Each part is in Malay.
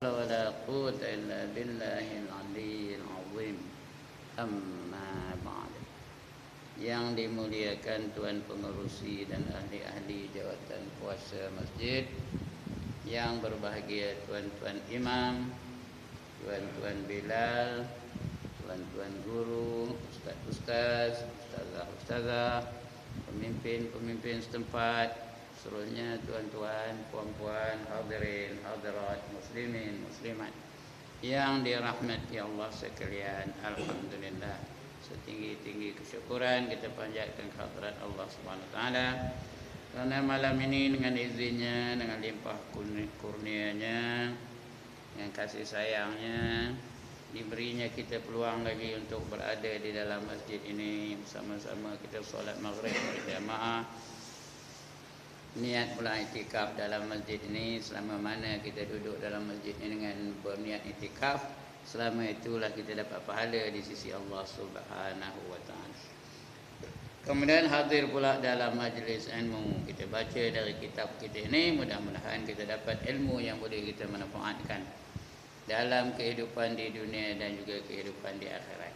ولا قوة إلا بالله العلي العظيم. Amma ba'd. Yang dimuliakan Tuan Pengerusi dan ahli-ahli jawatan kuasa masjid, yang berbahagia Tuan-tuan imam, Tuan-tuan Bilal, Tuan-tuan guru, Ustaz-ustaz, Ustazah-ustazah, pemimpin-pemimpin setempat, seluruhnya tuan-tuan, puan-puan, hadirin, hadirat, muslimin, muslimat yang dirahmati Allah sekalian. Alhamdulillah, setinggi-tinggi kesyukuran kita panjatkan kehadirat Allah Subhanahu wa taala kerana malam ini dengan izinnya, dengan limpah kurnianya, dengan kasih sayangnya, diberinya kita peluang lagi untuk berada di dalam masjid ini bersama-sama kita solat maghrib berjamaah. Niat pula iktikaf dalam masjid ini. Selama mana kita duduk dalam masjid ini dengan berniat iktikaf, selama itulah kita dapat pahala di sisi Allah Subhanahu wa taala. Kemudian hadir pula dalam majlis ilmu. Kita baca dari kitab kita ini, mudah-mudahan kita dapat ilmu yang boleh kita manfaatkan dalam kehidupan di dunia dan juga kehidupan di akhirat.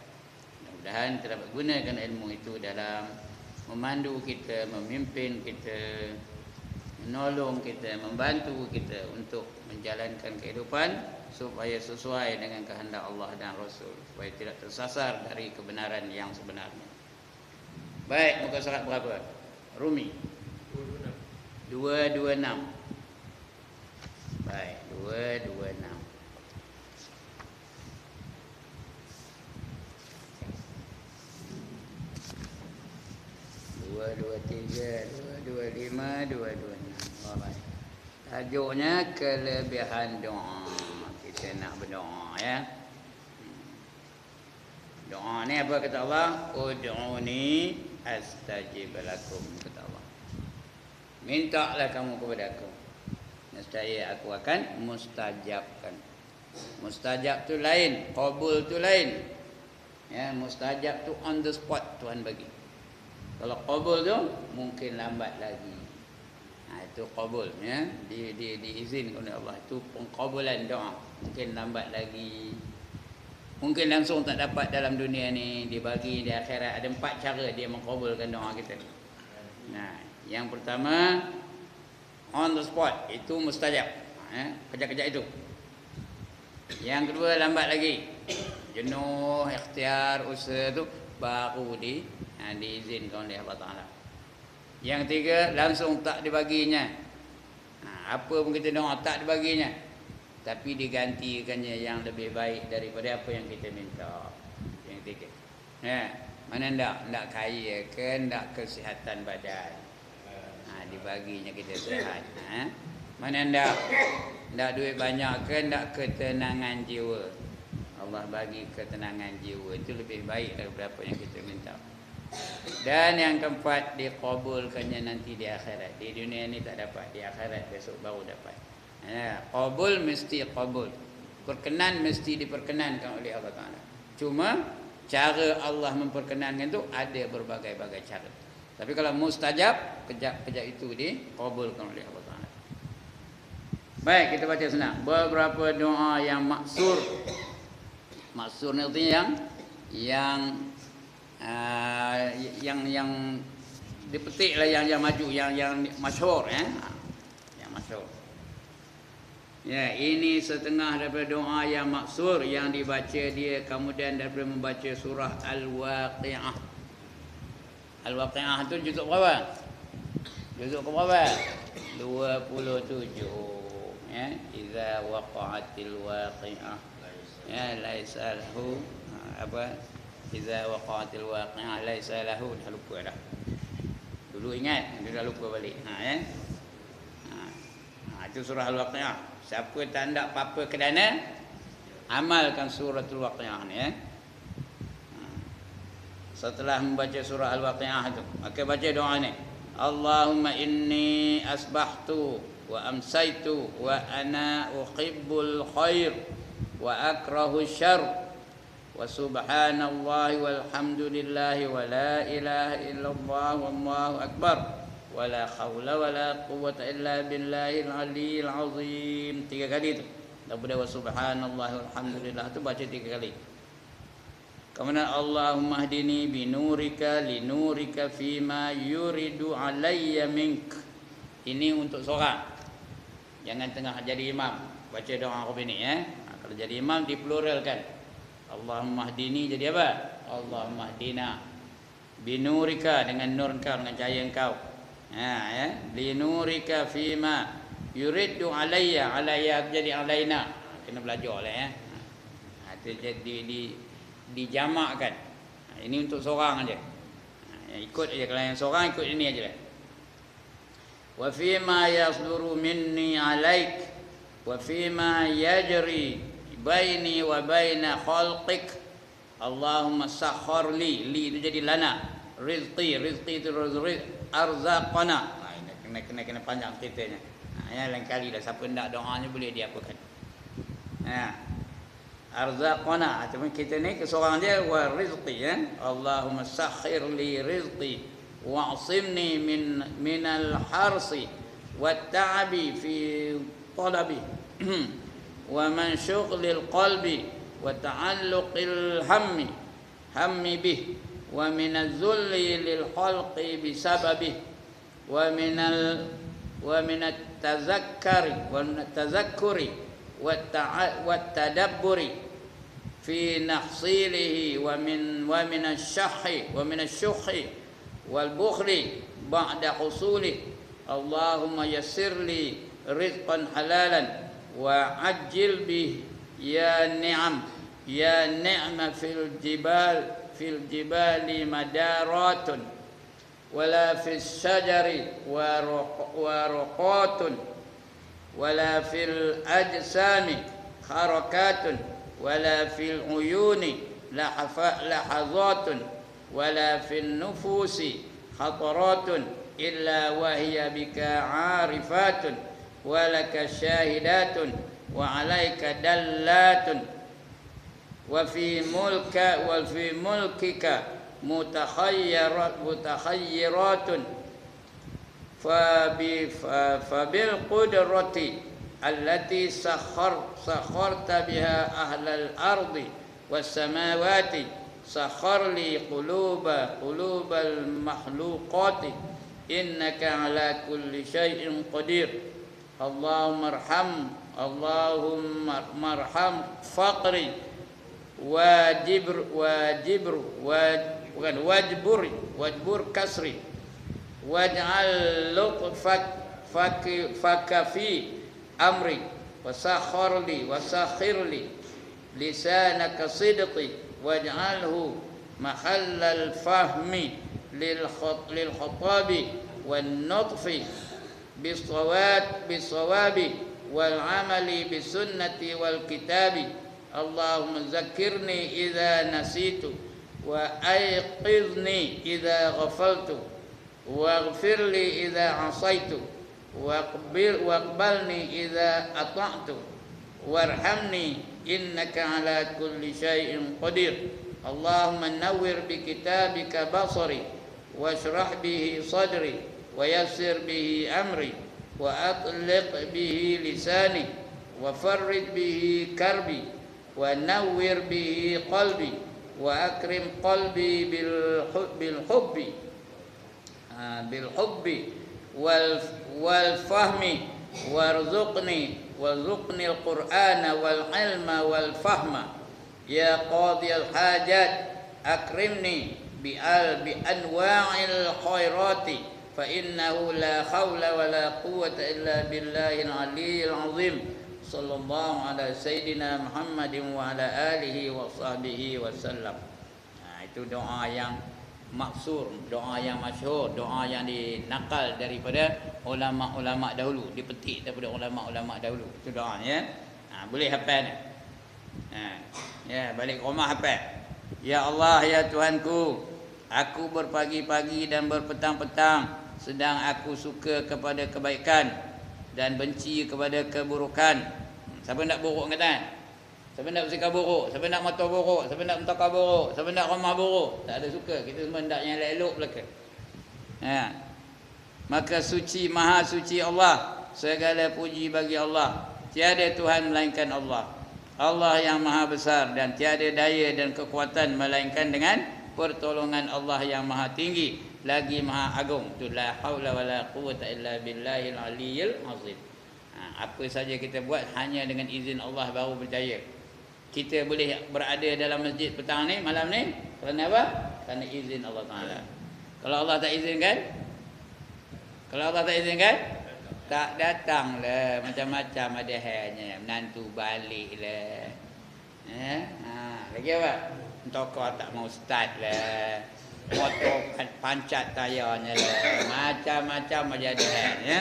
Mudah-mudahan kita dapat gunakan ilmu itu dalam memandu kita, memimpin kita, menolong kita, membantu kita untuk menjalankan kehidupan supaya sesuai dengan kehendak Allah dan Rasul, supaya tidak tersasar dari kebenaran yang sebenarnya. Baik, muka surat berapa? Rumi 226. Baik, 226. 223, 225, 226. Alright. Tajuknya kelebihan doa. Kita nak berdoa ya. Doa ni apa kata Allah? Ud'uni astajib lakum, kata Allah. Mintalah kamu kepada aku, nescaya aku akan mustajabkan. Mustajab tu lain, qabul tu lain. Ya, mustajab tu on the spot Tuhan bagi. Kalau qabul tu mungkin lambat lagi. Itu qabul ya, diizinkan oleh Allah. Itu pengqabulan doa. Mungkin lambat lagi. Mungkin langsung tak dapat dalam dunia ni, dibagi di akhirat. Ada 4 cara dia mengqabulkan doa kita. Nah, yang pertama on the spot, itu mustajab. Kejap-kejap itu. Yang kedua lambat lagi. Jenuh, ikhtiar, usaha tu baru diizinkan oleh Allah Ta'ala. Yang ketiga, langsung tak dibaginya. Apa pun kita doa tak dibaginya, tapi digantikannya yang lebih baik daripada apa yang kita minta. Yang ketiga, mana ndak kaya ke, ndak kesihatan badan, dibaginya kita sihat. Mana ndak duit banyak ke, ndak ketenangan jiwa, Allah bagi ketenangan jiwa. Itu lebih baik daripada apa yang kita minta. Dan yang keempat, diqabulkannya nanti di akhirat. Di dunia ni tak dapat, di akhirat besok baru dapat. Qabul mesti qabul, perkenan mesti diperkenankan oleh Allah Ta'ala. Cuma cara Allah memperkenankan tu ada berbagai-bagai cara. Tapi kalau mustajab, kejap-kejap itu diqabulkan oleh Allah Ta'ala. Baik, kita baca senang. Beberapa doa yang maksur. Maksur ni artinya yang dipetik lah, yang maju, yang masyhur ya. Yang masyhur. Ya, ini setengah daripada doa yang maksur yang dibaca dia kemudian daripada membaca surah Al-Waqi'ah. Al-Waqi'ah tu juzuk berapa? Juzuk ke berapa? 27 ya. Iza waqa'atil waqi'ah. Ya, laisa lahu apa? Iza waqa'atil waqi'ah laisa lahu. Dah lupa dah. Dulu ingat, dia dah lupa balik. Itu surah Al-Waqi'ah. Siapa tak nak apa-apa kedana, amalkan suratul Waqi'ah ni ya. Setelah membaca surah Al-Waqi'ah tu, maka baca doa ni. Allahumma inni asbahtu wa amsaitu wa ana uhibbul khair wa akrahu syarr. Wa subhanallahi walhamdulillahi wa la ilaha illallah wallahu akbar wa la hawla wa la quwwata illa billahil aliyyil azim. 3 kali tu Daripada wa subhanallah walhamdulillah tu baca 3 kali. Kemudian Allahumma hdini binurika linurika fima yuridu alayya mink. Ini untuk seorang. Jangan tengah jadi imam baca doa Rabb ini kalau jadi imam dipluralkan. Allahumma hdini jadi apa? Allahumma hdina binurika dengan nur engkau, dengan cahaya engkau. Linurika fima yuridu alayya, alayya jadi alaina. Kena belajar lah Itu jadi dijamakkan. Ini untuk seorang aja. Ikut aja, kalau yang seorang ikut ini aja lah. Wa fima yasduru minni alaik wa fima yajri baini wa baina khalqik. Allahumma sakhkhir li itu jadi lana. Rizqi itu arzaqana. Kena panjang ceritanya. Lain kali dah siapa nak doanya boleh diapakan. Arzaqana, cuma kita ni keseorang dia wa rizqi Allahumma sakhkhir li rizqi wa'simni min al-harsi wat ta'abi fi talabi wa man syughlil qalbi wa ta'alluqil hammi bih wa min az-zulli lil khalqi bi sababi wa min at-tazakkuri wat tadabburi fi nahsilihi wa min asy-syuhhi wal bukhli ba'da husuli. Allahumma yassir li rizqan halalan wa ajil bih ya ni'ma fil jibali madaratun wala fis syajari wa ruqatun wala fil ajsami harakatun wala fil uyuni lahazatun wala fil nufusi khataratun illa wahiya bika arifatun walaka syahidatun wa alaika dallatun wa fi mulkika mutakhayyiratun fabil qudrati allati sakharta biha ahlal ardi was samawati sakhar li qulubal makhluqati innaka ala kulli syai'in qadir. Allahumma arham faqri wajbur kasri waj'al lutfaka fi amri wasakhirli lisanaka sidqi waj'alhu mahallal fahmi lil khatabi wan nutfi bisawabi wal amali bisunnati wal kitabi. Allahumma zakkirni idza nasitu wa ayqizni idza ghafaltu waghfir li idza asaitu waqbalni idza ata'tu warhamni innaka ala kulli syai'in qadir. Allahumma nawwir bi kitabika basari washrah bihi sadri wa yassir bihi amri wa atliq bihi lisani wa farrid bihi karbi wa nawwir bihi qalbi wa akrim qalbi bil hubbi wal fahmi warzuqni al-Qur'ana wal ilma wal fahma ya qadi al-hajat akrimni bi anwa'il khairati fa innahu la hawla wa la quwwata illa billahil aliyyil azim. Sallallahu ala sayyidina Muhammadin wa ala alihi wa sahbihi wasallam. Itu doa yang maksur, doa yang masyhur, doa yang dinakal daripada ulama-ulama dahulu, dipetik daripada ulama-ulama dahulu. Itu doanya. Boleh hafal ni. Ya, balik rumah hafal. Ya Allah, ya Tuhanku, aku berpagi-pagi dan berpetang-petang sedang aku suka kepada kebaikan dan benci kepada keburukan. Siapa nak buruk kata? Siapa nak bersikap buruk? Siapa nak mata buruk? Siapa nak mentaka buruk? Siapa nak ramah buruk? Tak ada suka. Kita semua hendak yang elok belaka. Maka suci, maha suci Allah. Segala puji bagi Allah tiada Tuhan melainkan Allah. Allah yang maha besar dan tiada daya dan kekuatan melainkan dengan pertolongan Allah yang maha tinggi lagi maha agung. Tu la haula wala quwwata illa billahil aliyyil azim. Apa saja kita buat hanya dengan izin Allah baru berjaya. Kita boleh berada dalam masjid petang ni, malam ni kerana apa? Kerana izin Allah Taala. Kalau Allah tak izinkan, tak datanglah, macam-macam ada halnya, menantu balik lah. Lagi apa? Tokoh tak mau start lah. Motor pancat tayarnya lah. Macam-macam aja ada halnya.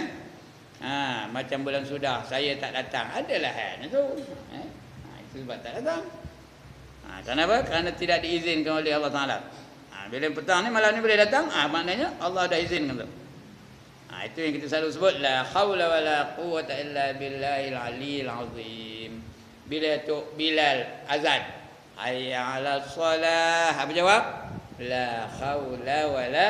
Macam bulan sudah saya tak datang, adalah halnya tu. Itu sebab tak datang. Kenapa? Kerana tidak diizinkan oleh Allah Taala. Bila petang ni, malam ni boleh datang, maknanya Allah dah izinkan tu. Itu yang kita selalu sebut, la haula wala quwwata illa billahil aliyyil azim. Bila tu Bilal azan, hayya 'alas salah, apa jawab? La haula wala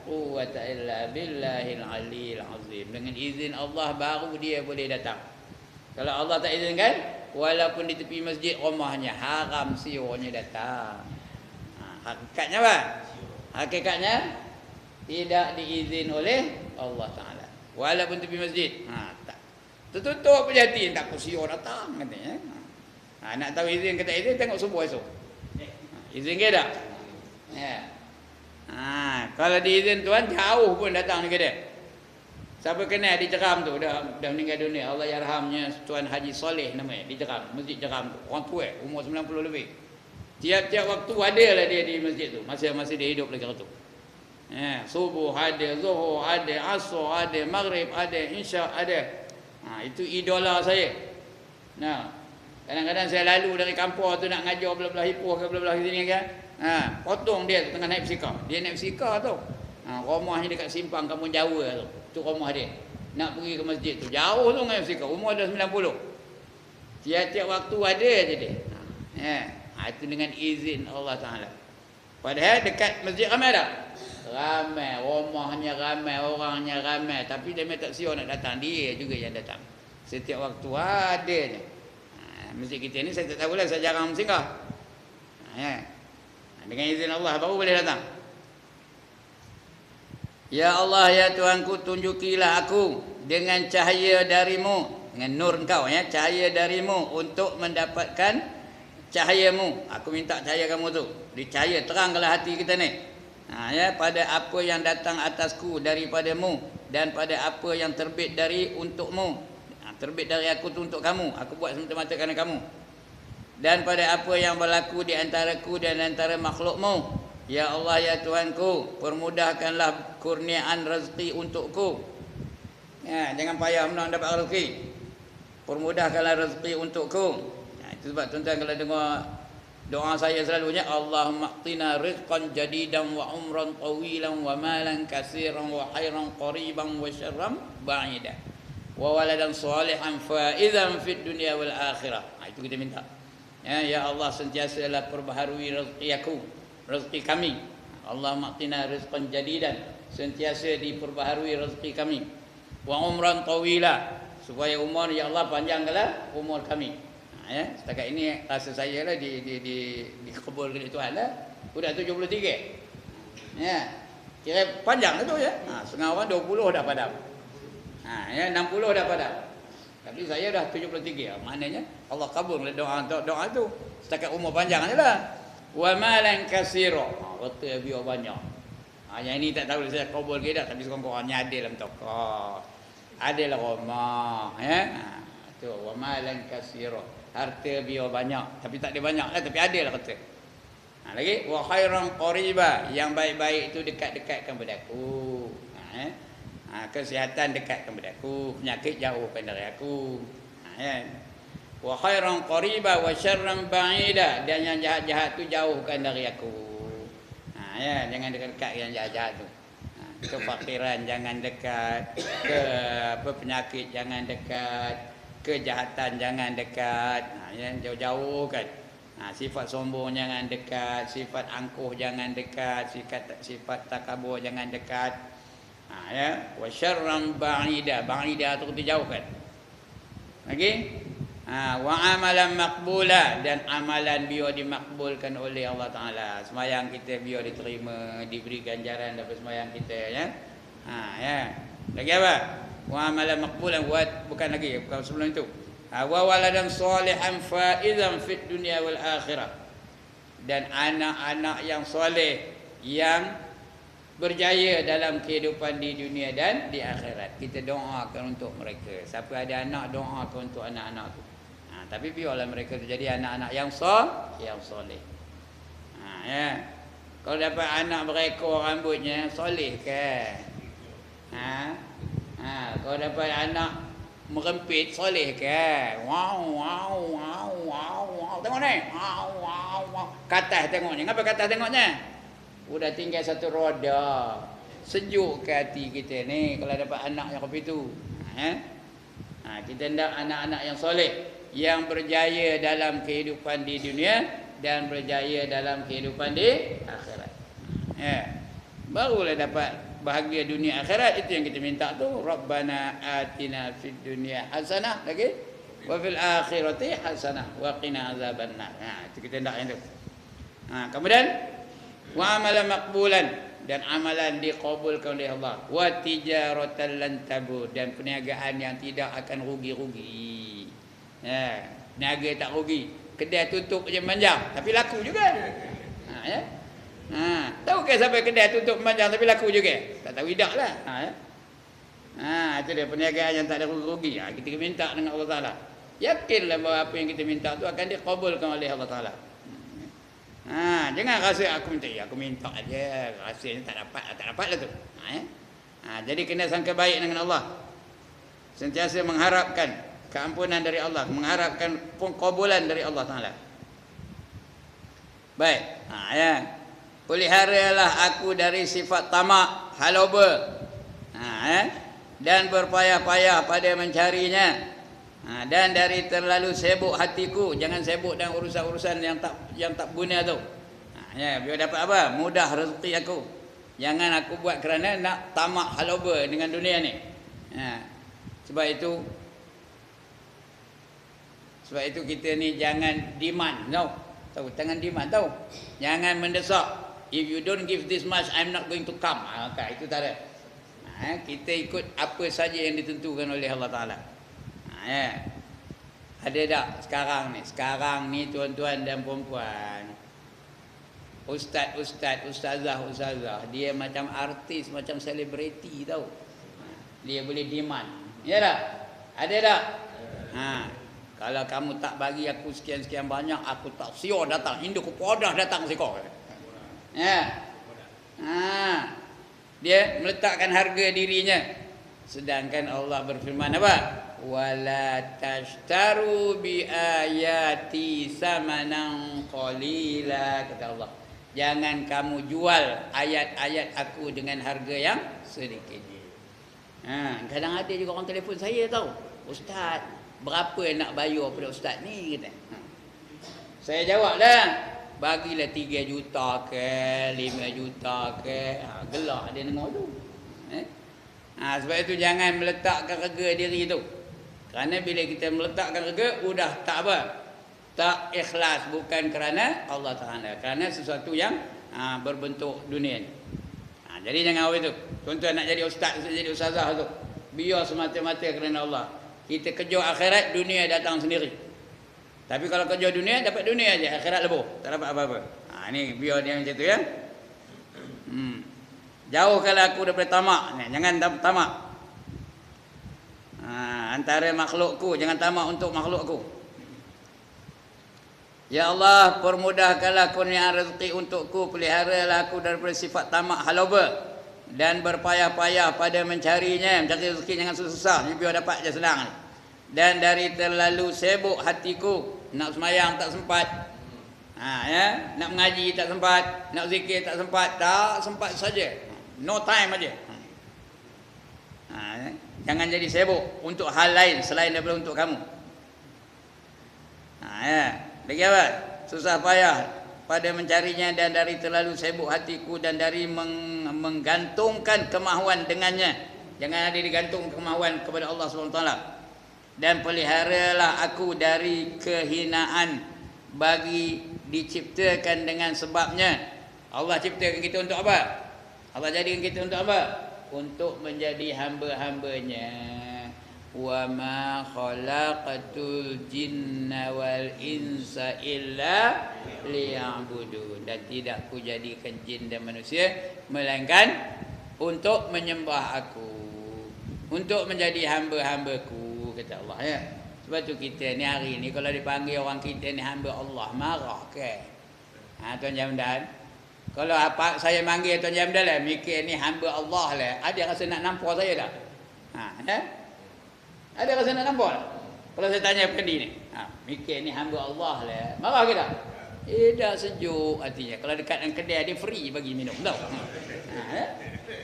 quwwata illa billahil aliyyil azim. Dengan izin Allah baru dia boleh datang. Kalau Allah tak izinkan, walaupun di tepi masjid rumahnya, haram siurnya datang. Hakikatnya apa? Hakikatnya tidak diizin oleh Allah Ta'ala. Walaupun tepi masjid. Tak. Tertutup berjati, tak siur datang katanya. Nak tahu izin ke tak izin, tengok subuh esok. Izin ke tak? Ya. Kalau diizin Tuhan, jauh pun datang ni ke dia. Siapa kenal di Jeram tu, dah meninggal dunia, Allah yarhamnya, Tuan Haji Soleh namanya, di Jeram, masjid Jeram tu. Orang tua, umur 90 lebih. Tiap-tiap waktu ada lah dia di masjid tu, masih dia hidup lagi tu. Subuh ada, zuhur ada, asar ada, maghrib ada, isyak ada. Itu idola saya. Kadang-kadang saya lalu dari kampung tu nak ngajar belah-belah Ipoh ke belah-belah sini kan. Potong dia tu tengah naik basikal. Dia naik basikal tu. Rumahnya dekat simpang Kampung Jawa tu. Tu rumah dia. Nak pergi ke masjid tu. Jauh tu naik basikal. Umur dah 90. Tiap-tiap waktu ada je dia. Itu dengan izin Allah Ta'ala. Padahal dekat masjid ramai tak? Ramai, rumahnya ramai, orangnya ramai, tapi dia tak siap nak datang, dia juga yang datang. Setiap waktu ada je. Masjid kita ni saya tak tahu lah, saya jarang singgah. Dengan izin Allah baru boleh datang. Ya Allah, ya Tuhanku, tunjukilah aku dengan cahaya darimu, dengan nur engkau ya, cahaya darimu untuk mendapatkan cahayamu. Aku minta cahaya kamu tu, dicahaya, terangkanlah hati kita ni. Pada apa yang datang atasku daripadamu dan pada apa yang terbit dari untukmu. Terbit dari aku tu untuk kamu, aku buat semata-mata kerana kamu. Dan pada apa yang berlaku di antaraku dan antara makhlukmu. Ya Allah, ya Tuhanku, permudahkanlah kurniaan rezeki untukku. Jangan payah menang dapat rezeki. Permudahkanlah rezeki untukku. Itu sebab tuan-tuan kalau dengar doa saya selalunya, Allahumma aqtina rizqan jadidan wa umran tawilan wa malan katsiran wa khairan qariban wa syarran ba'idan wa waladan salihan faizan fid dunya wal akhirah. Itu kita minta. Ya Allah, sentiasalah perbaharui rezeki aku, rezeki kami. Allahumma aqtina rizqan jadidan, sentiasa diperbaharui rezeki kami. Wa umran tawila, supaya umur ya Allah panjangkanlah umur kami. Setakat ini rasa saya lah dikabulkan oleh Tuhan lah. Sudah 73. Kira panjang lah tu ya. Setengah orang 20 dah padam. 60 dah padam. Tapi saya dah 73. Maknanya Allah kabul doa tu. Setakat umur panjang je lah. Wa malan katsira. Harta biar banyak. Yang ini tak tahu saya kabul ke tak, tapi sekurang-kurangnya ada dalam tokoh. Adalah rumah. Tu wa malan katsira. Harta biar banyak, tapi tak ada banyak lah, tapi ada lah kata. Lagi wa khairan qariba, yang baik-baik itu dekat-dekatkan pada aku. Kesihatan dekatkan pada aku, penyakit jauhkan dari aku. Wa khairan qariba wa syarran ba'ida, dan yang jahat-jahat tu jauhkan dari aku. Jangan dekat-dekat yang jahat-jahat tu. Kefakiran jangan dekat, penyakit jangan dekat, kejahatan jangan dekat, yang jauh-jauh kan. Sifat sombong jangan dekat, sifat angkuh jangan dekat, sifat takabur jangan dekat. Wa syarran ba'ida, ba'ida tu kita jauhkan. Lagi Wa amalan maqbula, dan amalan biar dimakbulkan oleh Allah Taala. Sembahyang kita biar diterima, diberi ganjaran daripada sembahyang kita, ya. Ya. Lagi apa? Wa amalan maqbulan, bukan lagi, bukan sebelum itu. Wa waladan salihan faizan fid dunya wal akhirah, dan anak-anak yang soleh yang berjaya dalam kehidupan di dunia dan di akhirat. Kita doakan untuk mereka. Siapa ada anak, doakan untuk anak-anak tu. Tapi biarlah mereka tu jadi anak-anak yang soleh. Ya. Kalau dapat anak berekor rambutnya, soleh kan? Kalau dapat anak merempit, soleh kan? Wow. Tengok ni. Wow. Katas tengoknya. Ngapa katas tengoknya? Udah tinggal satu roda. Sejuk ke hati kita ni kalau dapat anak yang seperti itu. Kita hendak anak-anak yang soleh, yang berjaya dalam kehidupan di dunia dan berjaya dalam kehidupan di akhirat. Barulah dapat bahagia dunia akhirat. Itu yang kita minta tu. Rabbana atina fid dunya hasanah, lagi wa fil akhirati hasanah wa qina azabannar. Itu kita hendak yang tu. Kemudian wa amalan maqbulan, dan amalan diqabulkan oleh Allah. Wa tijaratan lan tabur, dan perniagaan yang tidak akan rugi-rugi. Niaga tak rugi. Kedai tutup je panjang tapi laku juga. Tahu ke sampai kedai tutup panjang tapi laku juga? Tak tahu tidak lah. Itu dia perniagaan yang tak ada rugi. Kita minta dengan Allah Taala. Yakinlah bahawa apa yang kita minta tu akan diqabulkan oleh Allah Taala. Jangan rasa aku minta aja, rasanya tak dapat lah tu. Jadi kena sangka baik dengan Allah. Sentiasa mengharapkan keampunan dari Allah, mengharapkan pengkabulan dari Allah Taala. Baik. Peliharalah aku dari sifat tamak, haloba. Dan berpayah-payah pada mencarinya. Dan dari terlalu sibuk hatiku, jangan sibuk dengan urusan-urusan yang tak guna tu. Biar dapat apa? Mudah rezeki aku. Jangan aku buat kerana nak tamak haloba dengan dunia ni. Sebab itu kita ni jangan demand, tahu? Jangan demand, tahu? Jangan mendesak. If you don't give this much, I'm not going to come. Itu tak ada. Kita ikut apa saja yang ditentukan oleh Allah Taala. Ada tak sekarang ni tuan-tuan dan puan-puan, ustazah, dia macam artis, macam selebriti, tahu? Dia boleh demand. Ya tak? Ada tak? Kalau kamu tak bagi aku sekian-sekian banyak, aku tak siap datang. Hindu ku podah datang siko. Dia meletakkan harga dirinya. Sedangkan Allah berfirman apa? Wala tashtaru bi ayati samanan qalila, kata Allah. Jangan kamu jual ayat-ayat aku dengan harga yang sedikit. Kadang ada juga orang telefon saya, tahu? Ustaz, berapa nak bayar pada ustaz ni, kata. Saya jawab dah, bagilah 3 juta ke 5 juta ke. Gelak dia dengar tu. Sebab itu jangan meletakkan harga diri tu. Kerana bila kita meletakkan harga, udah tak apa, tak ikhlas, bukan kerana Allah Taala, kerana sesuatu yang berbentuk dunia ni. Jadi jangan apa itu. Tuan-tuan nak jadi ustaz, jadi ustazah tu, biar semata-mata kerana Allah. Kita kejar akhirat, dunia datang sendiri. Tapi kalau kejar dunia, dapat dunia aja, akhirat lebuh, tak dapat apa-apa. Ni biar dia macam tu, ya. Jauhkanlah aku daripada tamak. Jangan tamak. Antara makhlukku, jangan tamak untuk makhlukku. Ya Allah, permudahkanlah kurniaan rezeki untukku, peliharalah aku daripada sifat tamak haloba dan berpayah-payah pada mencarinya. Mencari rezeki jangan susah, biar dapat je senang. Dan dari terlalu sibuk hatiku, nak semayang tak sempat, nak mengaji tak sempat, nak zikir tak sempat saja, no time aja. Jangan jadi sibuk untuk hal lain selain daripada untuk kamu. Lagi apa? Susah payah pada mencarinya dan dari terlalu sibuk hatiku dan dari menggantungkan kemahuan dengannya. Jangan ada digantung kemahuan kepada Allah SWT. Dan peliharalah aku dari kehinaan bagi diciptakan dengan sebabnya. Allah ciptakan kita untuk apa? Allah jadikan kita untuk apa? Untuk menjadi hamba-hambanya. Wa ma khalaqatul jinna wal insa illa liya'budun. Dan tidak ku jadikan jin dan manusia melainkan untuk menyembah aku, untuk menjadi hamba-hambaku, kata Allah ya. Sebab tu kita ni hari ni kalau dipanggil orang kita ni hamba Allah, marah ke? Tuan Jamdan, kalau apa saya manggil Tuan Jamdan lah, mikir ni hamba Allah lah, ada rasa nak nampak saya tak? Ada rasa nak nampak tak? Kalau saya tanya pendi ni, mikir ni hamba Allah lah, marah ke tak? Dah sejuk hatinya. Kalau dekat dengan kedai dia free bagi minum tau.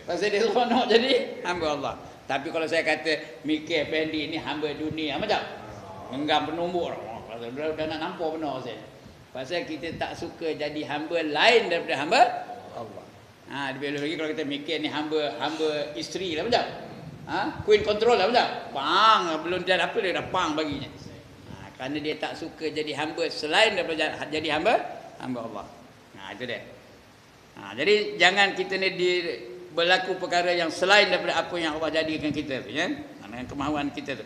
Pasal dia seronok jadi hamba Allah. Tapi kalau saya kata mikir pendi ni hamba dunia, macam menggam penumbuk, dah nak nampak benar saya. Pasal kita tak suka jadi hamba lain daripada hamba Allah. Lebih lagi kalau kita mikir ni hamba isteri lah, macam queen control lah, macam pang, belum dia apa dia dah pang baginya. Kerana dia tak suka jadi hamba selain daripada jadi hamba Allah. Itu dia. Jadi jangan kita ni berlaku perkara yang selain daripada apa yang Allah jadikan kita tu, ya. Dengan kemahuan kita tu.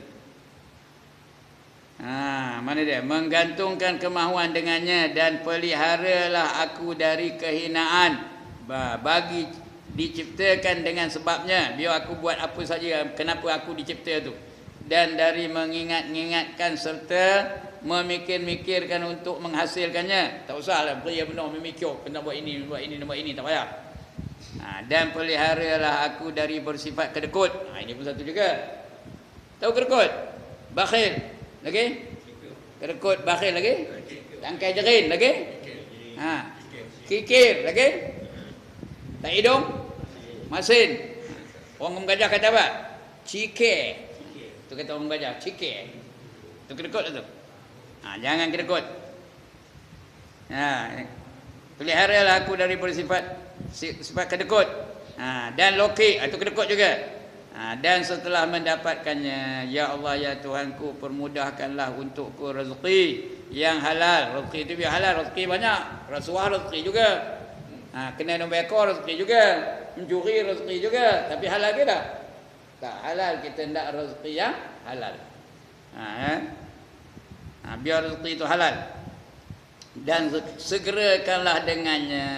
Mana dia? Menggantungkan kemahuan dengannya dan peliharalah aku dari kehinaan bagi diciptakan dengan sebabnya. Biar aku buat apa saja, kenapa aku dicipta tu. Dan dari mengingat-ingatkan serta memikir-mikirkan untuk menghasilkannya. Tak usahlah dia benar memikir kena buat ini, tak payah. Dan peliharalah aku dari bersifat kedekut. Ini pun satu juga. Tahu kedekut? Bakhil. Lagi? Kedekut, bakhil lagi? Tangkai jerin lagi? Kikir lagi? Tak hidung? Masin. Orang Gajah kata apa? Cikir. Itu kata orang Gajah, cikir. Itu kedekut tu. Jangan kedekut. Peliharalah aku dari bersifat kedekut. Dan lokik, itu kedekut juga. Dan setelah mendapatkannya, ya Allah ya Tuhanku, permudahkanlah untukku rezeki yang halal. Rezeki itu biar halal, rezeki banyak. Rasuah rezeki juga. Kena nombor ekor rezeki juga. Mencuri rezeki juga. Tapi halal ke tak? Tak halal, kita hendak rezeki yang halal. Biar rezeki itu halal. Dan segerakanlah dengannya,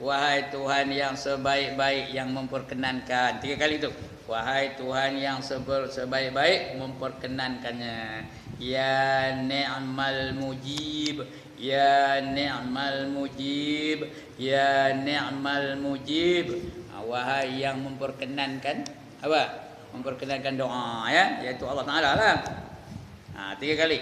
wahai Tuhan yang sebaik-baik yang memperkenankan. 3 kali itu. Wahai Tuhan yang sebaik-baik memperkenankannya. Ya ni'mal mujib, ya ni'mal mujib, ya ni'mal mujib. Wahai yang memperkenankan apa? Memperkenankan doa, ya, iaitu Allah Taala lah. 3 kali.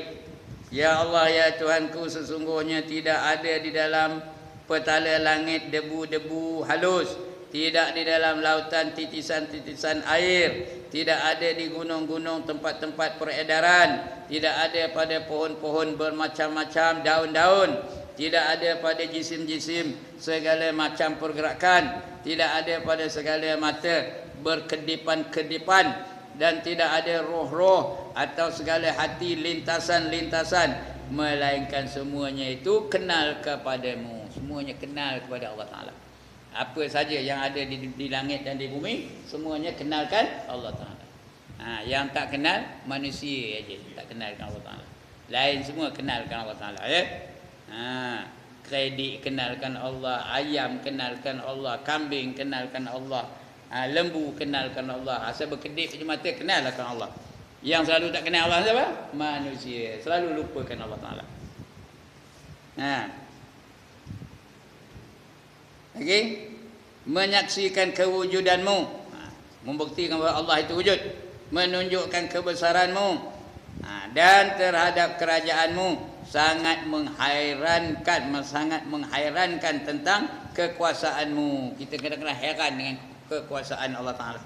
Ya Allah ya Tuhanku, sesungguhnya tidak ada di dalam petala langit debu-debu halus, tidak di dalam lautan titisan-titisan air, tidak ada di gunung-gunung tempat-tempat peredaran, tidak ada pada pohon-pohon bermacam-macam daun-daun, tidak ada pada jisim-jisim segala macam pergerakan, tidak ada pada segala mata berkedipan-kedipan, dan tidak ada roh-roh atau segala hati lintasan-lintasan, melainkan semuanya itu kenal kepadamu. Semuanya kenal kepada Allah Ta'ala. Apa saja yang ada di langit dan di bumi, semuanya kenalkan Allah Ta'ala. Yang tak kenal manusia aja, tak kenalkan Allah Ta'ala. Lain semua kenalkan Allah Ta'ala, ya. Kredit kenalkan Allah, ayam kenalkan Allah, kambing kenalkan Allah, lembu kenalkan Allah. Asal berkedip je mata kenalkan Allah. Yang selalu tak kenal Allah siapa? Manusia. Selalu lupakan Allah Ta'ala. Lagi, menyaksikan kewujudanmu, membuktikan bahawa Allah itu wujud, menunjukkan kebesaranmu, dan terhadap kerajaanmu, sangat menghairankan tentang kekuasaanmu. Kita kadang-kadang heran dengan kekuasaan Allah Ta'ala.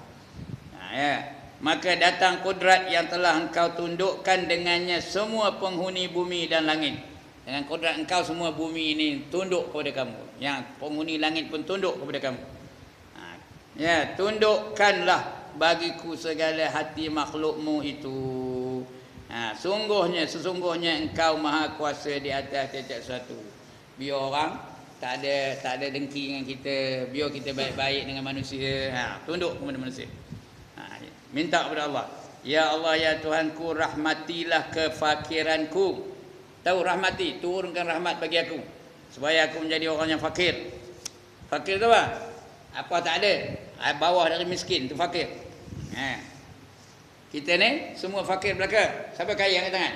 Maka datang kudrat yang telah engkau tundukkan dengannya semua penghuni bumi dan langit. Dengan kudrat engkau semua bumi ini tunduk kepada kamu. Yang penghuni langit pun tunduk kepada kamu. Tundukkanlah bagiku segala hati makhlukmu itu. Sesungguhnya engkau maha kuasa di atas tiap sesuatu. Biar orang tak ada dengki dengan kita, biar kita baik-baik dengan manusia. Tunduk kepada manusia. Minta kepada Allah. Ya Allah ya Tuhanku, rahmatilah kefakiranku. Tahu rahmati, turunkan rahmat bagi aku supaya aku menjadi orang yang fakir. Fakir tu apa? Apa tak ada. Bawah dari miskin tu fakir. Kita ni semua fakir belaka. Siapa kaya angkat tangan?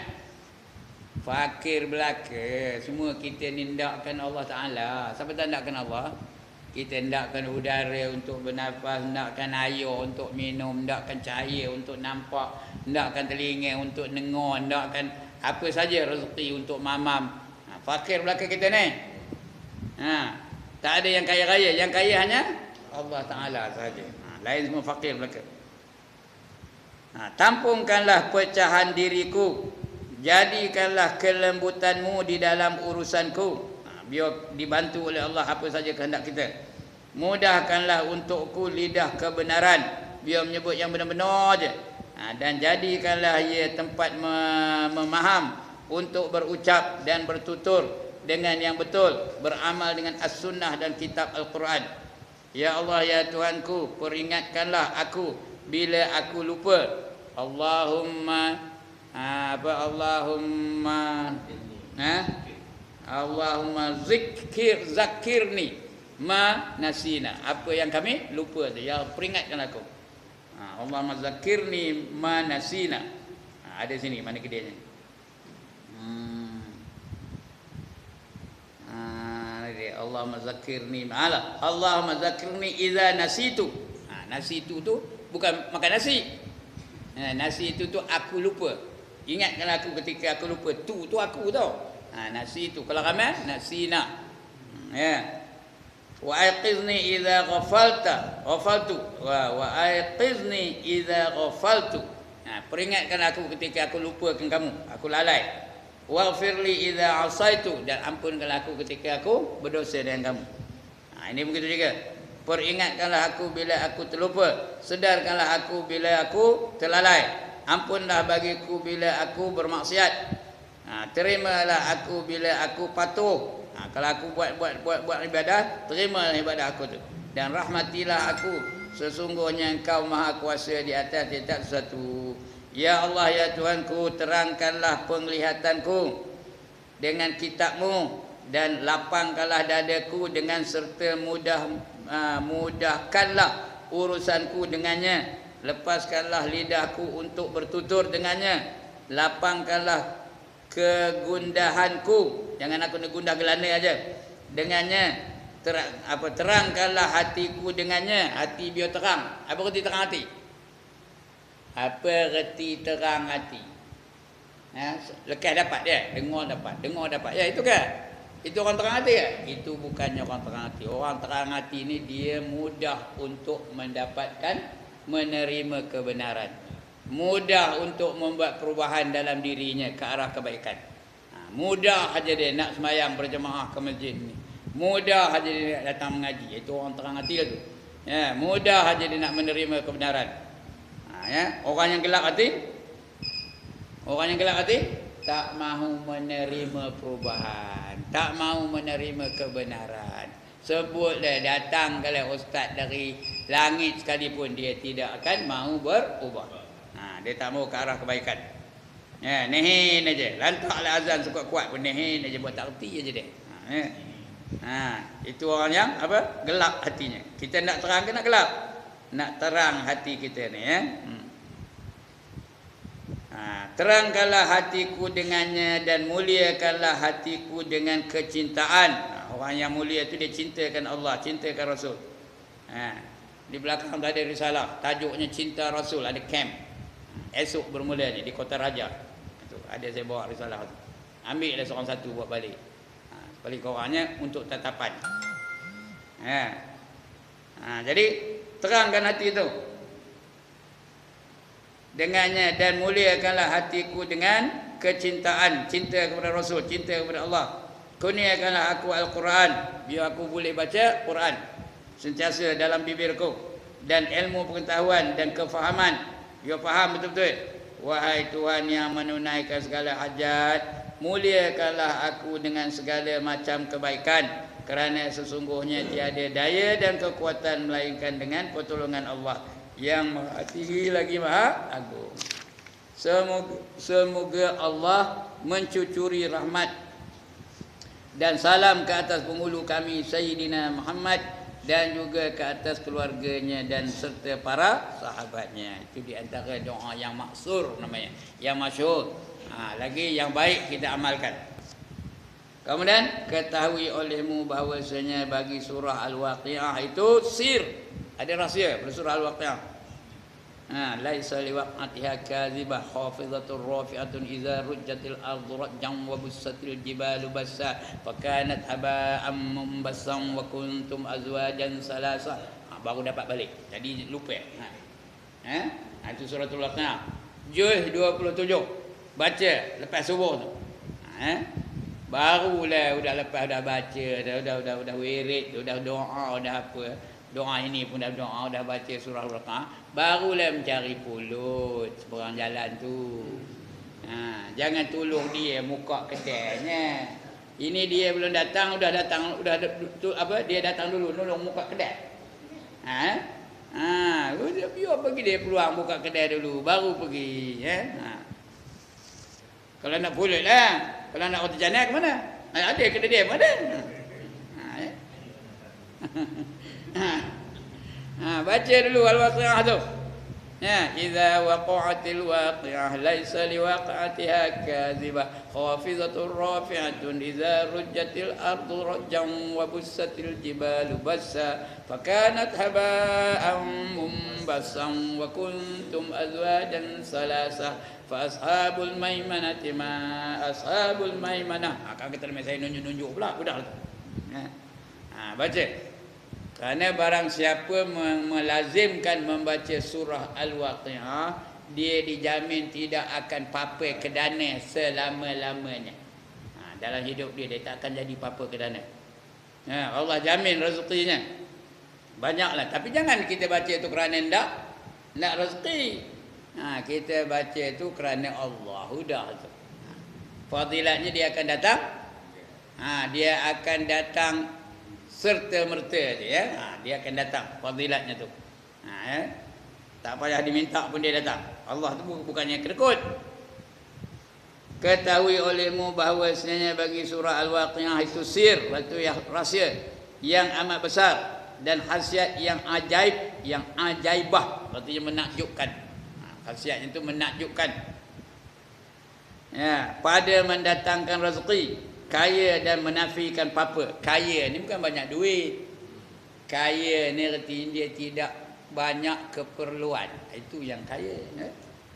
Fakir belaka. Semua kita ni hendakkan Allah Ta'ala. Siapa tak hendakkan Allah? Kita hendakkan udara untuk bernafas, hendakkan air untuk minum, hendakkan cahaya untuk nampak, hendakkan telinga untuk dengar, hendakkan apa saja rezeki untuk mamam. Fakir belaka kita ni. Tak ada yang kaya-kaya. Yang kaya hanya Allah Ta'ala sahaja. Lain semua fakir belaka. Tampungkanlah pecahan diriku, jadikanlah kelembutanmu di dalam urusanku. Biar dibantu oleh Allah apa saja kehendak kita. Mudahkanlah untukku lidah kebenaran, biar menyebut yang benar-benar aja. Dan jadikanlah ia tempat memaham untuk berucap dan bertutur dengan yang betul, beramal dengan as-sunnah dan kitab Al-Quran. Ya Allah ya Tuhanku, peringatkanlah aku bila aku lupa. Allahumma zakirni ma nasina. Apa yang kami lupa tu, ya peringatkan aku. Allahumma zakirni ma nasina. Ada sini mana kedainya. Allahumma zakirni ma'ala. Allahumma zakirni idza nasitu. Nasitu tu bukan makan nasi. Nasi itu tu aku lupa. Ingatkan aku ketika aku lupa. Tu aku tau. Nasi itu kalau ramai nasina. Wa aiqizni idza ghafaltu wa aiqizni idza ghafaltu. Peringatkan aku ketika aku lupakan kamu, aku lalai. Waghfirli idza asaitu, dan ampunkanlah aku ketika aku berdosa dengan kamu. Ini begitu juga. Peringatkanlah aku bila aku terlupa, sedarkanlah aku bila aku terlalai, ampunlah bagiku bila aku bermaksiat. Terimalah aku bila aku patuh. Kalau aku buat ibadah, terimalah ibadah aku tu. Dan rahmatilah aku, sesungguhnya Engkau maha kuasa di atas tiap sesuatu. Ya Allah ya Tuhanku, terangkanlah penglihatanku dengan kitab-Mu, dan lapangkanlah dadaku dengan serta mudahkanlah urusanku dengannya. Lepaskanlah lidahku untuk bertutur dengannya. Lapangkanlah kegundahanku, jangan aku nak gundah gelana aja dengannya. Terangkanlah hatiku dengannya. Hati biar terang. Apa erti terang hati? Apa erti terang hati? Lekas dapat dia, dengar dapat. Ya itu kan? Itu orang terang hati kan? Itu bukannya orang terang hati. Orang terang hati ni dia mudah untuk mendapatkan, menerima kebenaran. Mudah untuk membuat perubahan dalam dirinya ke arah kebaikan. Mudah saja dia nak sembahyang berjemaah ke masjid ni. Mudah saja dia nak datang mengaji. Itu orang terang hati lah tu. Mudah saja dia nak menerima kebenaran. Orang yang gelap hati, tak mahu menerima perubahan, tak mahu menerima kebenaran. Sebut dia datang kalau ustaz dari langit sekalipun, dia tidak akan mahu berubah. Dia tak mahu ke arah kebaikan. Nehin aja, lantaklah azan sekuat-kuat pun nehin aja, buat tak erti aja dia. Itu orang yang apa? Gelap hatinya. Kita nak terang ke nak gelap? Nak terang hati kita ni terangkanlah hatiku dengannya, dan muliakanlah hatiku dengan kecintaan. Orang yang mulia itu dia cintakan Allah, cintakan Rasul. Di belakang ada risalah, tajuknya Cinta Rasul, ada camp. Esok bermula ni di Kota Raja. Itu ada saya bawa risalah tu. Ambil dah seorang satu buat balik. Balik korangnya untuk tatapan. Jadi terangkan hati itu dengannya, dan muliakanlah hatiku dengan kecintaan, cinta kepada Rasul, cinta kepada Allah. Kurniakanlah aku Al-Quran, biar aku boleh baca Quran sentiasa dalam bibirku, dan ilmu pengetahuan dan kefahaman, biar faham betul-betul. wahai Tuhan yang menunaikan segala hajat, muliakanlah aku dengan segala macam kebaikan, kerana sesungguhnya tiada daya dan kekuatan melainkan dengan pertolongan Allah yang Maha Tinggi lagi Maha Agung. Semoga Allah mencucuri rahmat dan salam ke atas penghulu kami Sayyidina Muhammad dan juga ke atas keluarganya dan serta para sahabatnya. Itu di antara doa yang maksur namanya, yang masyhur. Lagi yang baik kita amalkan. Kemudian ketahui olehmu bahawasanya bagi surah Al-Waqiah itu sir, ada rahsia pada surah Al-Waqiah. Laisa liwaqatiha kadhibah khafidatur rafi'atun idza rujjatil ardu rajjan wa bussatil jibalu bassa fakanat haba'an munbassam wa kuntum azwajan salasa. Baru dapat balik. Jadi lupa. Itu suratul Waqiah. Juz 27. Baca lepas subuh tu. Barulah lepas dah baca, dah wirid, dah doa, dah apa. Doa ini pun dah doa, dah baca surah Al-Waqiah, barulah mencari pulut seberang jalan tu. Jangan tolong dia muka kedainya. Ini dia belum datang, dia datang dulu nolong muka kedai. Biar bagi dia peluang buka kedai dulu, baru pergi. Kalau nak pulut lah, kalau nak roti canai ke mana? Ada kedai dia mana? Baca dulu Al-Waqiah tu. Idza waqa'atil waqi'ah laisa liwaqa'atiha kadhibah khafidatur rafi'atun idza rujjatil ardu rajjan wa bussatil jibalu bassa fakanat haba'an munbassam wa kuntum azwajan salasa fa ashabul maimanati ma ashabul maimanah. Kata saya nunjuk-nunjuk pula budak tu. Baca. Kerana barang siapa melazimkan membaca surah Al-Waqiah, dia dijamin tidak akan papa kedana selama-lamanya. Dalam hidup dia tak akan jadi papa kedana. Allah jamin rezekinya. Banyaklah. Tapi jangan kita baca itu kerana nak rezeki. Kita baca itu kerana Allah. Sudah tu. Fadilatnya dia akan datang. Dia akan datang serta-merta je ya. Dia akan datang fadilatnya tu. Tak payah diminta pun dia datang. Allah tu bukannya kedekut. Ketahui olehmu bahawasanya bagi surah Al-Waqiah itu sir, itu yang rahsia yang amat besar dan khasiat yang ajaib, yang ajaibah, artinya menakjubkan. Khasiatnya itu menakjubkan. Pada mendatangkan rezeki, kaya dan menafikan papa. Kaya ni bukan banyak duit. Kaya ni artinya dia tidak banyak keperluan. Itu yang kaya.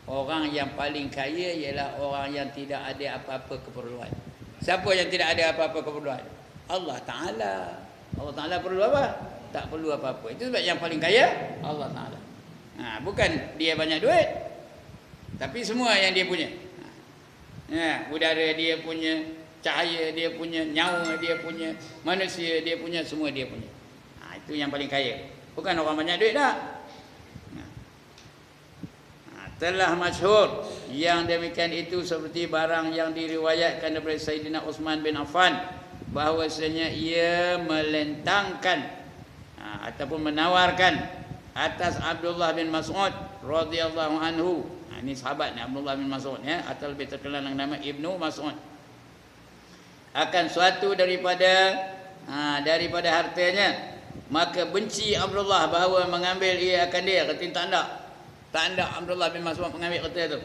Orang yang paling kaya ialah orang yang tidak ada apa-apa keperluan. Siapa yang tidak ada apa-apa keperluan? Allah Ta'ala. Allah Ta'ala perlu apa? Tak perlu apa-apa. Itu sebab yang paling kaya Allah Ta'ala. Bukan dia banyak duit, tapi semua yang dia punya. Udara dia punya, cahaya dia punya, nyawa dia punya, manusia dia punya, semua dia punya. Itu yang paling kaya. Bukan orang banyak duit tak. Telah masyhur yang demikian itu seperti barang yang diriwayatkan daripada Sayyidina Uthman bin Affan, bahawasanya ia melentangkan ataupun menawarkan atas Abdullah bin Mas'ud radhiyallahu anhu. Ini sahabat ni Abdullah bin Mas'ud ya, atau lebih terkenal dengan nama Ibnu Mas'ud, akan suatu daripada hartanya, maka benci Abdullah bahawa mengambil ia akan dia. Kata tak ada Abdullah bin Mas'ud mengambil harta itu.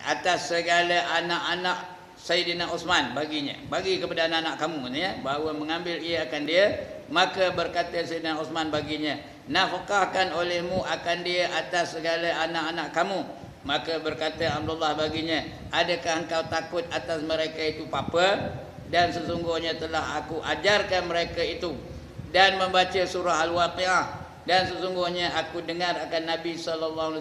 Atas segala anak-anak Sayyidina Uthman baginya, bagi kepada anak-anak kamu ya, bahawa mengambil ia akan dia. Maka berkata Sayyidina Uthman baginya, nafkahkan olehmu akan dia atas segala anak-anak kamu. Maka berkata Abdullah baginya, adakah engkau takut atas mereka itu papa? Dan sesungguhnya telah aku ajarkan mereka itu dan membaca surah Al-Waqiah. Dan sesungguhnya aku dengar akan Nabi SAW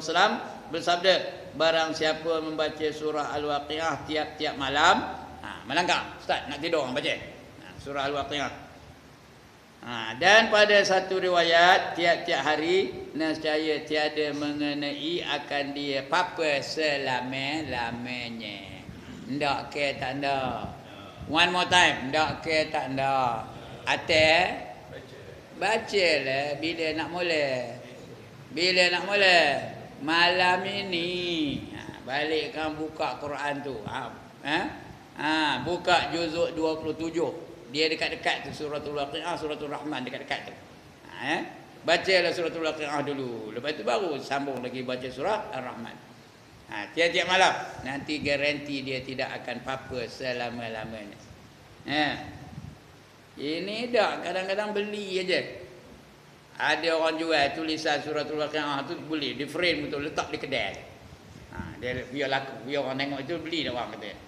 bersabda, barang siapa membaca surah Al-Waqiah tiap-tiap malam, melangkah, Ustaz nak tidur orang baca surah Al-Waqiah. Dan pada satu riwayat tiap-tiap hari nescaya tiada mengenai akan dia papa selama-lamanya. Ndak ke tak ndak. One more time, ndak ke tak ndak. Atas bacalah bila nak mula. Bila nak mula? Malam ini. Balikkan buka Quran tu. Buka juzuk 27. Dia dekat-dekat tu suratul Waqiah, suratul Rahman dekat-dekat tu. Bacalah suratul Waqiah dulu. Lepas tu baru sambung lagi baca surah Ar-Rahman. Tiap-tiap malam. Nanti garanti dia tidak akan apa-apa selama-lamanya. Ini dah kadang-kadang beli aja. Ada orang jual tulisan suratul Waqiah tu boleh di frame betul letak di kedai. Dia biar laku, biar orang tengok itu beli dah orang kata.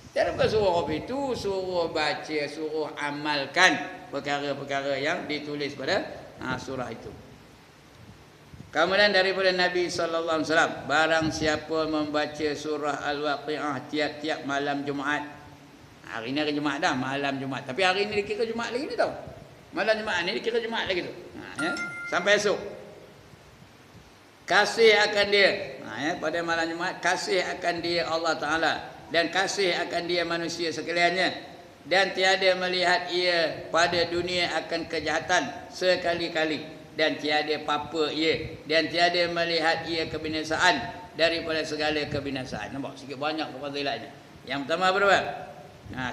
Cara suruh itu suruh baca, suruh amalkan perkara-perkara yang ditulis pada surah itu. Kemudian daripada Nabi sallallahu alaihi wasallam, barang siapa membaca surah Al-Waqiah tiap-tiap malam Jumaat. Hari ni hari Jumaat dah, malam Jumaat. Tapi hari ni dikira Jumaat lagi ni tau. Malam Jumaat ni dikira Jumaat lagi tu. Sampai esok. Kasih akan dia. Pada malam Jumaat kasih akan dia Allah Taala. Dan kasih akan dia manusia sekaliannya, dan tiada melihat ia pada dunia akan kejahatan sekali-kali, dan tiada apa-apa ia, dan tiada melihat ia kebinasaan daripada segala kebinasaan. Nampak sikit banyak fadilatnya. Yang pertama berapa?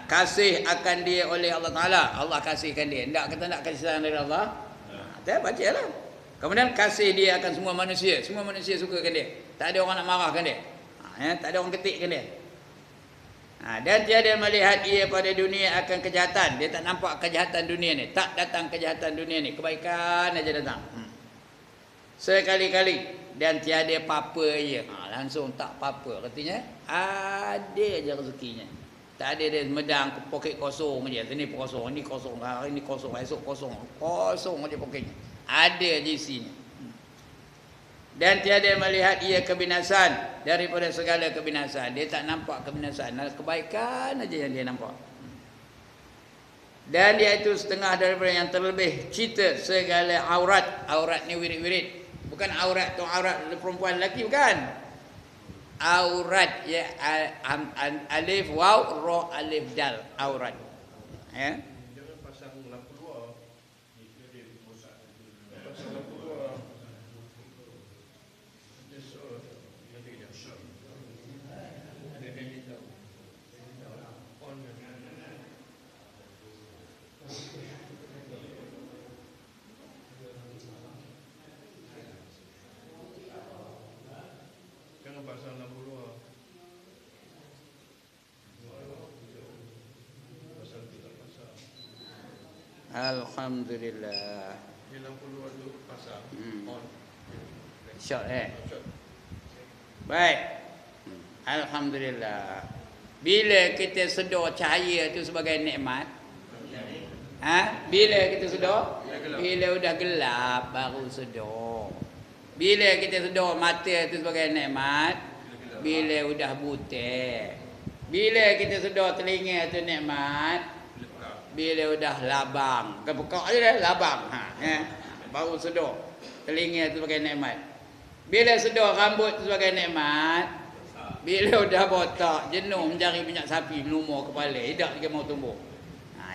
Kasih akan dia oleh Allah Taala. Allah kasihkan dia. Tak kata nak kasih sayang dari Allah. Kita bacalah. Kemudian kasih dia akan semua manusia. Semua manusia sukakan dia. Tak ada orang nak marahkan dia. Tak ada orang ketikkan dia. Dan tiada melihat ia pada dunia akan kejahatan. Dia tak nampak kejahatan dunia ni. Tak datang kejahatan dunia ni. Kebaikan aja datang. Sekali-kali. Dan tiada apa-apa ia. Langsung tak apa-apa. Artinya ada aja rezekinya. Tak ada dia medang poket kosong aja. Sini kosong, ini kosong, hari ini kosong, esok kosong. Kosong aja poketnya. Ada di sini. Dan tiada melihat ia kebinasan daripada segala kebinasan. Dia tak nampak kebinasan, kebaikan aja yang dia nampak. Dan dia itu setengah daripada yang terlebih cita segala aurat. Aurat ni wirid-wirid. Bukan aurat tu aurat perempuan lelaki, bukan. Aurat ya, alif waw ra alif dal, aurat. Ya. Jangan pasang lampu luar. Dia rosak. Pasang lampu luar. Jangan pasang lampu luar. Pasang tidak pasang. Alhamdulillah. Di lampu luar tu pasang. On. Shot Shot. Baik. Alhamdulillah. Bila kita sedar cahaya tu sebagai nikmat, bila kita sedar, bila udah gelap baru sedar. Bila kita sedar mata tu sebagai nikmat, bila udah buta. Bila kita sedar telinga tu nikmat, bila udah labang. Kepekak je dah labang. Baru sedar telinga tu sebagai nikmat. Bila sedar rambut tu sebagai nikmat, bila udah botak, jenuh mencari minyak sapi, melumur kepala, tidak lagi mau tumbuh.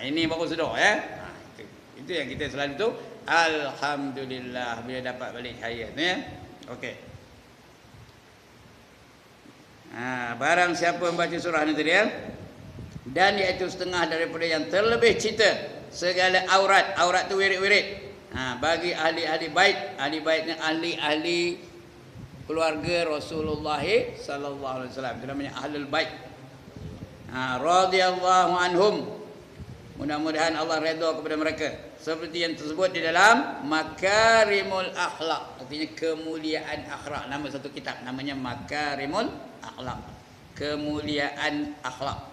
Ini baru sedar ya. Itu yang kita selalu tu. Alhamdulillah bila dapat balik cahaya tu ya. Okey. Barang siapa membaca surah ni tadi ya, dan iaitu setengah daripada yang terlebih cita segala aurat. Aurat tu wirid-wirid. Bagi ahli-ahli bait, ahli baitnya ahli-ahli keluarga Rasulullah sallallahu alaihi wasallam. Itu namanya ahlul bait. Radhiyallahu anhum. Mudah-mudahan Allah redha kepada mereka. Seperti yang tersebut di dalam Makarimul Akhlak. Artinya kemuliaan akhlak. Nama satu kitab namanya Makarimul Akhlak. Kemuliaan akhlak.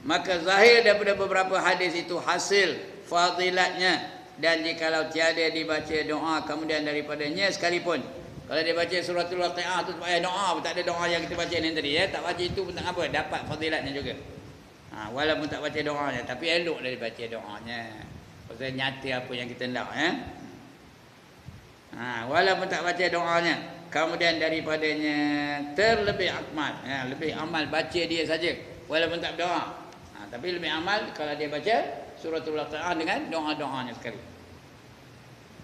Maka zahir daripada beberapa hadis itu hasil fadilatnya. Dan jikalau tiada dibaca doa kemudian daripadanya sekalipun. Kalau dia baca suratul Waqiah tu tak payah doa, tak ada doa yang kita baca ni tadi ya. Tak baca itu pun tak apa, dapat fadilatnya juga. Walaupun tak baca doanya, tapi eloklah dibaca doanya. Pasal nyata apa yang kita nak walaupun tak baca doanya, kemudian daripadanya terlebih amal, lebih amal baca dia saja walaupun tak berdoa. Tapi lebih amal kalau dia baca suratul Waqiah dengan doa-doanya sekali.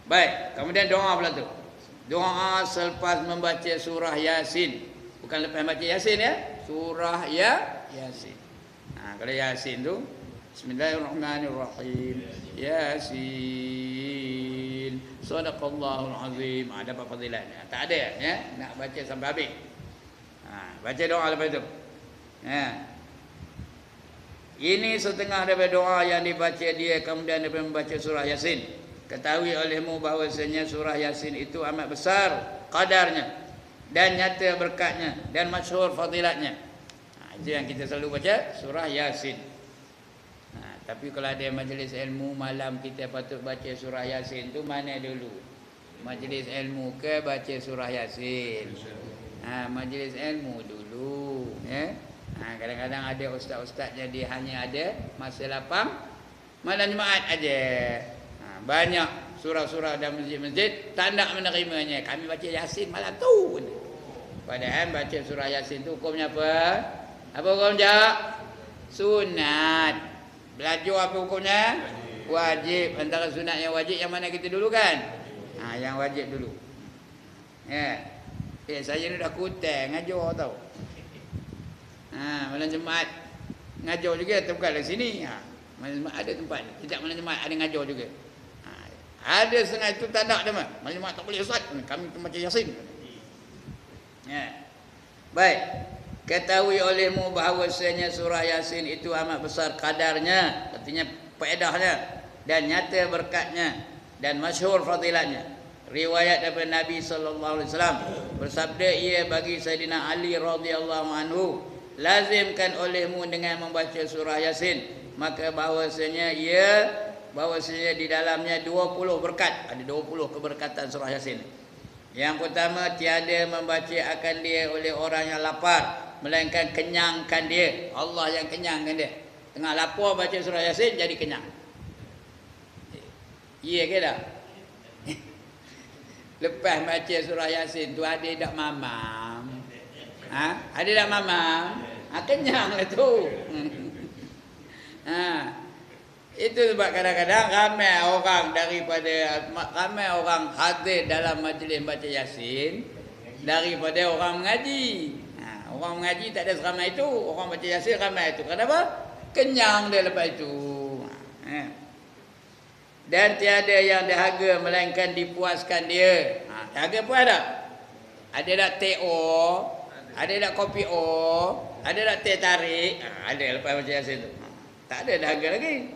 Baik, kemudian doa pula tu. Doa selepas membaca surah Yasin. Bukan lepas baca Yasin surah Yasin. Kalau Yasin tu Bismillahirrahmanirrahim. Yasin. Sadaqallahul azim. Dapat fadilatnya. Tak ada nak baca sampai habis. Baca doa lepas tu. Ini setengah daripada doa yang dibaca dia kemudian dia membaca surah Yasin. Ketahui olehmu bahawasanya surah Yasin itu amat besar qadarnya dan nyata berkatnya dan masyhur fadilatnya. Itu yang kita selalu baca surah Yasin. Tapi kalau ada majlis ilmu malam kita patut baca surah Yasin tu mana dulu? Majlis ilmu ke baca surah Yasin? Majlis ilmu dulu kadang-kadang ada ustaz-ustaznya dia hanya ada masa lapang malam Jumaat aja. Banyak surah-surah dalam masjid-masjid tak nak menerimanya. Kami baca Yasin malam tu. Padahal baca surah Yasin tu hukumnya apa? Apa hukumnya? Sunat. Belajar apa hukumnya? Wajib. Antara sunat yang wajib yang mana kita dulu kan? Yang wajib dulu. Saya ni dah kutang ngajar tau. Malam Jumaat ngajar juga bukan di sini. Malam Jumaat ada tempat. Setiap malam Jumaat ada ngajar juga. Ada setengah itu tak nak dia mah. Malam Jumaat tak boleh ustaz. Kami baca Yasin. Baik. Ketahui olehmu bahawasanya surah Yasin itu amat besar kadarnya, artinya faedahnya dan nyata berkatnya dan masyhur fadilatnya. Riwayat daripada Nabi sallallahu alaihi wasallam bersabda ia bagi Sayyidina Ali radhiyallahu anhu, lazimkan olehmu dengan membaca surah Yasin, maka bahawasanya di dalamnya 20 berkat, ada 20 keberkatan surah Yasin. Yang pertama, tiada membaca akan dia oleh orang yang lapar, melainkan kenyangkan dia. Allah yang kenyangkan dia. Tengah lapar baca surah Yasin jadi kenyang. Iya ke tak? Lepas baca surah Yasin tu ada tak mamam? Ada tak mamam? Kenyang lah tu. Itu sebab kadang-kadang ramai orang hadir dalam majlis baca Yasin daripada orang mengaji. Orang mengaji tak ada seramai itu, orang baca Yasin ramai itu. Kenapa? Kenyang dia lepas itu. Dan tiada yang dahaga melainkan dipuaskan dia. Dahaga pun ada. Ada tak teh o, ada tak kopi o, ada tak teh tarik. Ada lepas baca Yasin tu. Tak ada dahaga lagi.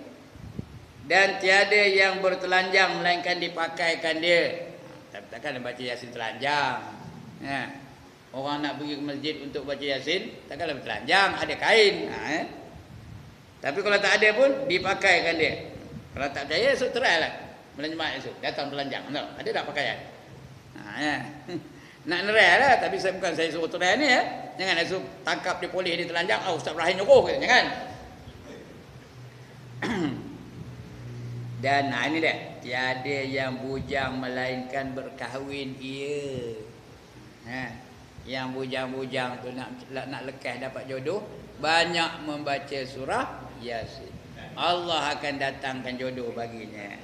Dan tiada yang bertelanjang melainkan dipakaikan dia. Takkan baca Yasin telanjang. Orang nak pergi ke masjid untuk baca Yasin, takkanlah bertelanjang, ada kain. Tapi kalau tak ada pun dipakaikan dia. Kalau tak percaya esok try lah. Malam Jumaat esok datang telanjang. Ada tak pakaian? Nak nerai lah, tapi bukan saya suruh try ni Jangan esok tangkap dia polis dia telanjang, Ustaz Ibrahim nyuruh kata, jangan. Dan ini dia, tiada yang bujang melainkan berkahwin ia. Yang bujang-bujang tu nak lekas dapat jodoh, banyak membaca surah Yasin. Allah akan datangkan jodoh baginya.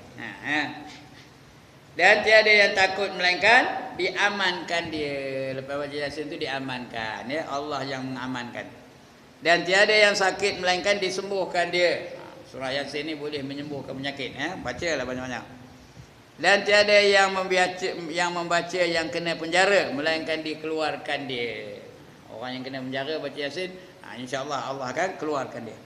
Dan tiada yang takut melainkan diamankan dia. Lepas baca Yasin tu diamankan, Allah yang mengamankan. Dan tiada yang sakit melainkan disembuhkan dia. Surah Yasin ni boleh menyembuhkan penyakit. Bacalah banyak-banyak. Dan tiada yang membaca yang kena penjara melainkan dikeluarkan dia. Orang yang kena penjara baca Yasin, insya-Allah Allah akan keluarkan dia.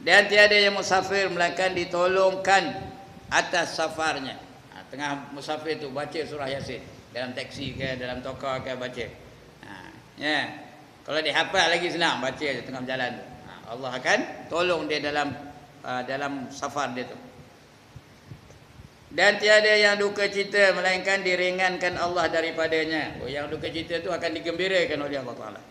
Dan tiada yang musafir melainkan ditolongkan atas safarnya. Tengah musafir tu baca surah Yasin, dalam taksi ke dalam tokar ke baca. Kalau dia hafal lagi senang, baca je tengah berjalan tu. Allah akan tolong dia dalam safar dia tu. Dan tiada yang duka cita melainkan diringankan Allah daripadanya. Yang duka cita tu akan digembirakan oleh Allah Taala.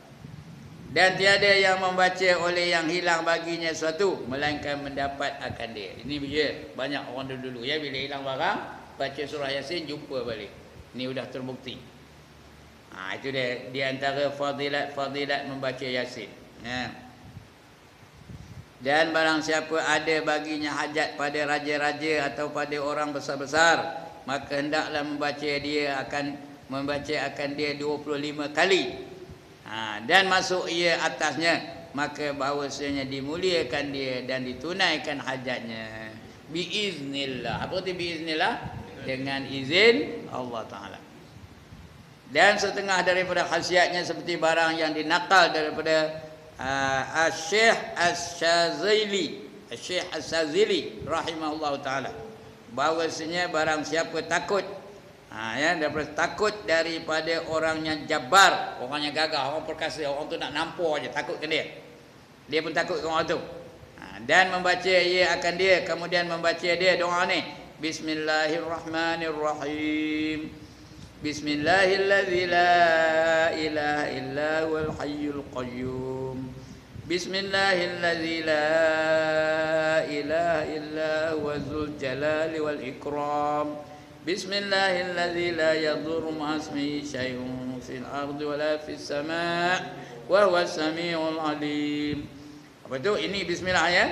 Dan tiada yang membaca oleh yang hilang baginya sesuatu melainkan mendapat akan dia. Ini dia banyak orang dulu ya, bila hilang barang baca surah Yasin jumpa balik. Ini sudah terbukti. Itu dia di antara fadilat membaca Yasin. Dan barang siapa ada baginya hajat pada raja-raja atau pada orang besar-besar, maka hendaklah membaca akan dia 25 kali. Dan masuk ia atasnya, maka bahawasanya dimuliakan dia dan ditunaikan hajatnya biiznillah. Apa itu biiznillah? Dengan izin Allah Ta'ala. Dan setengah daripada khasiatnya seperti barang yang dinakal daripada Syekh As-Shazili rahimahullah ta'ala, bahawasanya barang siapa takut daripada takut daripada orang yang jabar, orang yang gagah, orang perkasa, orang tu nak nampur aja, takut ke dia pun takut ke orang tu. Dan membaca ia akan dia, kemudian membaca dia doa ni, Bismillahirrahmanirrahim, Bismillahilladzi la ilaha illa huwal hayyul qayyum, Bismillahilladzi la ilaha illa huwazul jalali wal ikram, Bismillahilladzi la yadurru ma'asmihi syai'un fil ardi wala fis sama' wa huwas samiul alim. Apa tu? Ini bismillah ya.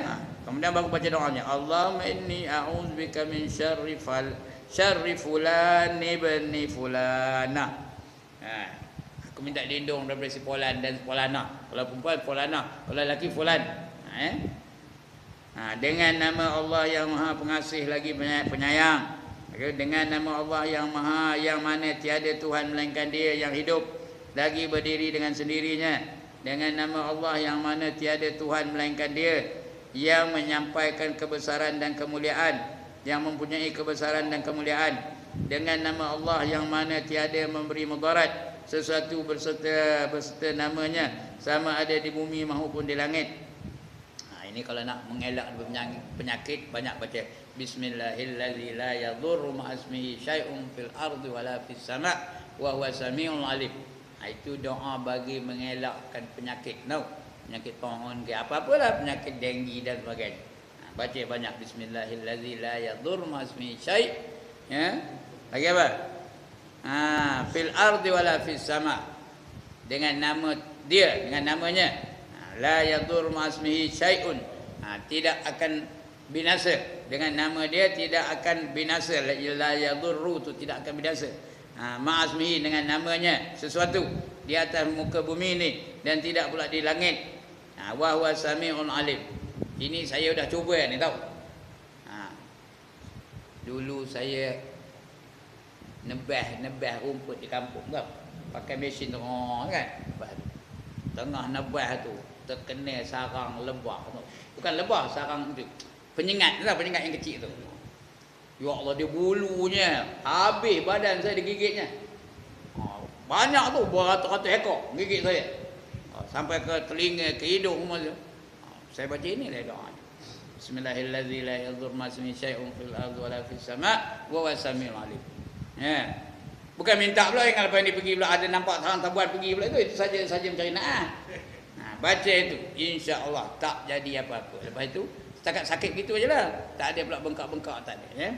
Kemudian baru baca doanya. Allahumma inni a'udzubika min syarri fulan ibn fulana. Aku minta lindung daripada si fulan dan fulana. Kalau perempuan fulana, kalau lelaki fulan. Dengan nama Allah yang Maha Pengasih lagi penyayang. Dengan nama Allah yang mana tiada Tuhan melainkan Dia yang hidup lagi berdiri dengan sendirinya. Dengan nama Allah yang mana tiada Tuhan melainkan Dia yang menyampaikan kebesaran dan kemuliaan, yang mempunyai kebesaran dan kemuliaan. Dengan nama Allah yang mana tiada memberi mudarat sesuatu berserta namanya, sama ada di bumi maupun di langit. Ini kalau nak mengelak penyakit banyak baca Bismillahilladzi la yadurru ma'asmihi syai'un fil ardi wala fis sama' wa huwa samiul alim. Itu doa bagi mengelakkan penyakit. Penyakit pohon ke apa-apalah, penyakit denggi dan sebagainya. Baca banyak Bismillahilladzi la yadurru ma'asmihi syai'. Lagi apa? Fil ardi wala fis sama'. Dengan nama dia, dengan namanya. La yadurru ma'asmihi syai'un. Tidak akan binasa. Dengan nama dia tidak akan binasa. La yadurru tu tidak akan binasa. Ma'asmihi dengan namanya sesuatu di atas muka bumi ni dan tidak pula di langit. Wa huwa samiul alim. Ini saya dah cuba ni tahu. Dulu saya nebah rumput di kampung tau. Pakai mesin tengah kan. Tengah nebah tu terkena sarang lebah tu. Bukan lebah, sarang tu. Penyengat lah, penyengat yang kecil tu. Ya Allah, dia bulunya habis badan saya digigitnya. Banyak tu, beratus-ratus ekor gigit saya. Sampai ke telinga, ke hidung semua tu. Saya baca ini lah doa. Bismillahirrahmanirrahim. La yadurru ma'asmihi syai'un fil ardi wala fis sama' wa huwas samiul alim. Bukan minta pula yang lepas ni pergi pula ada nampak sarang tabuan pergi pula itu saja mencari naah. Baca itu, insya-Allah tak jadi apa-apa. Lepas itu setakat sakit gitu aja lah. Tak ada pula bengkak-bengkak, tak ada ya.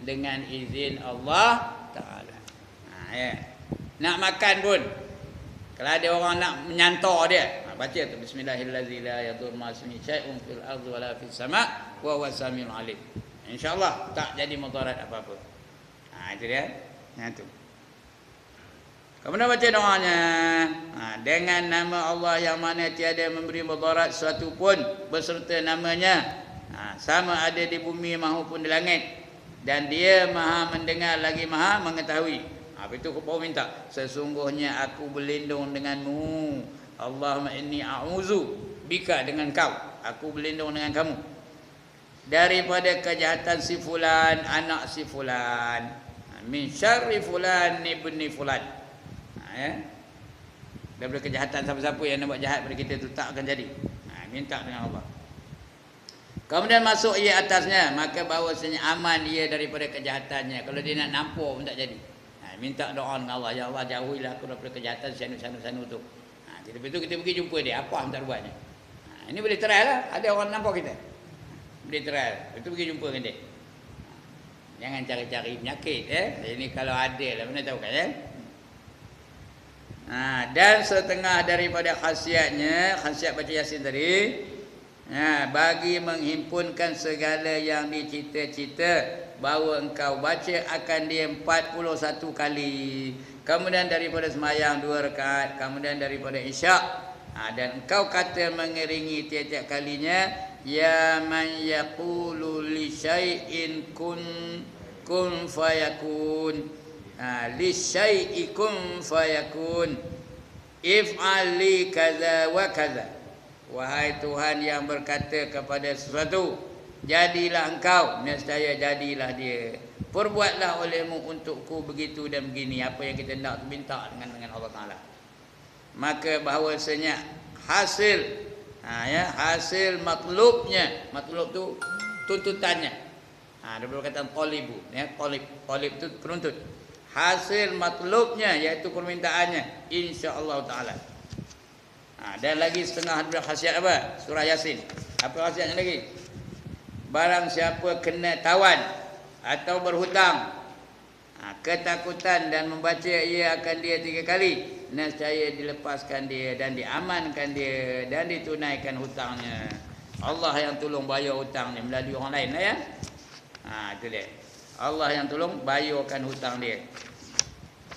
Dengan izin Allah Ta'ala. Nak makan pun, kalau ada orang nak menyantar dia, baca tu Bismillahirrahmanirrahim. La yadurru ma'asmihi syai'un fil ardi wala fis sama' wa huwas samiul alim. Insya-Allah tak jadi mudarat apa-apa. Itu dia. Itu. Kemudian baca doanya. Dengan nama Allah yang mana tiada memberi mudarat sesuatu pun beserta namanya, sama ada di bumi maupun di langit, dan Dia Maha mendengar lagi Maha mengetahui. Apa itu kau minta? Sesungguhnya aku berlindung denganmu. Allahumma inni a'udzu bika, dengan kau aku berlindung dengan kamu daripada kejahatan si fulan, anak si fulan, min syarri fulan ibni fulan. Daripada kejahatan siapa-siapa yang nak buat jahat pada kita tu tak akan jadi. Minta dengan Allah. Kemudian masuk ia atasnya, maka bahawasanya aman ia daripada kejahatannya. Kalau dia nak nampur pun tak jadi. Minta doa dengan Allah, ya Allah jauhilah aku daripada kejahatan sanu tu. Lepas tu kita pergi jumpa dia, apa hantar buatnya. Ini boleh try lah, ada orang nampak kita. Boleh try. Lepas tu pergi jumpa dengan dia. Jangan cari-cari penyakit Ini kalau ada lah, mana tahu kan Dan setengah daripada khasiatnya, khasiat baca Yasin tadi, bagi menghimpunkan segala yang dicita-cita, bahawa engkau baca akan dia 41 kali. Kemudian daripada semayang 2 rakaat, kemudian daripada isyak, dan engkau kata mengiringi tiap-tiap kalinya, ya man yaqulu li syai'in kun fayakun. Li syai'i kun fayakun. If'al li kaza wa kaza. Wahai Tuhan yang berkata kepada sesuatu, jadilah engkau, nescaya jadilah dia. Perbuatlah olehmu untukku begitu dan begini. Apa yang kita nak minta dengan Allah Ta'ala. Maka bahawasanya hasil hasil matlubnya, matlub tu tuntutannya. Daripada perkataan talibu, talib tu penuntut. Hasil matlubnya iaitu permintaannya, insya-Allah taala. Dan lagi setengah daripada khasiat apa? Surah Yasin. Apa khasiatnya lagi? Barang siapa kena tawan atau berhutang, ketakutan dan membaca ia akan dia 3 kali, nescaya dilepaskan dia dan diamankan dia dan ditunaikan hutangnya. Allah yang tolong bayar hutangnya melalui orang lain lah ya. Itu dia. Allah yang tolong bayarkan hutang dia.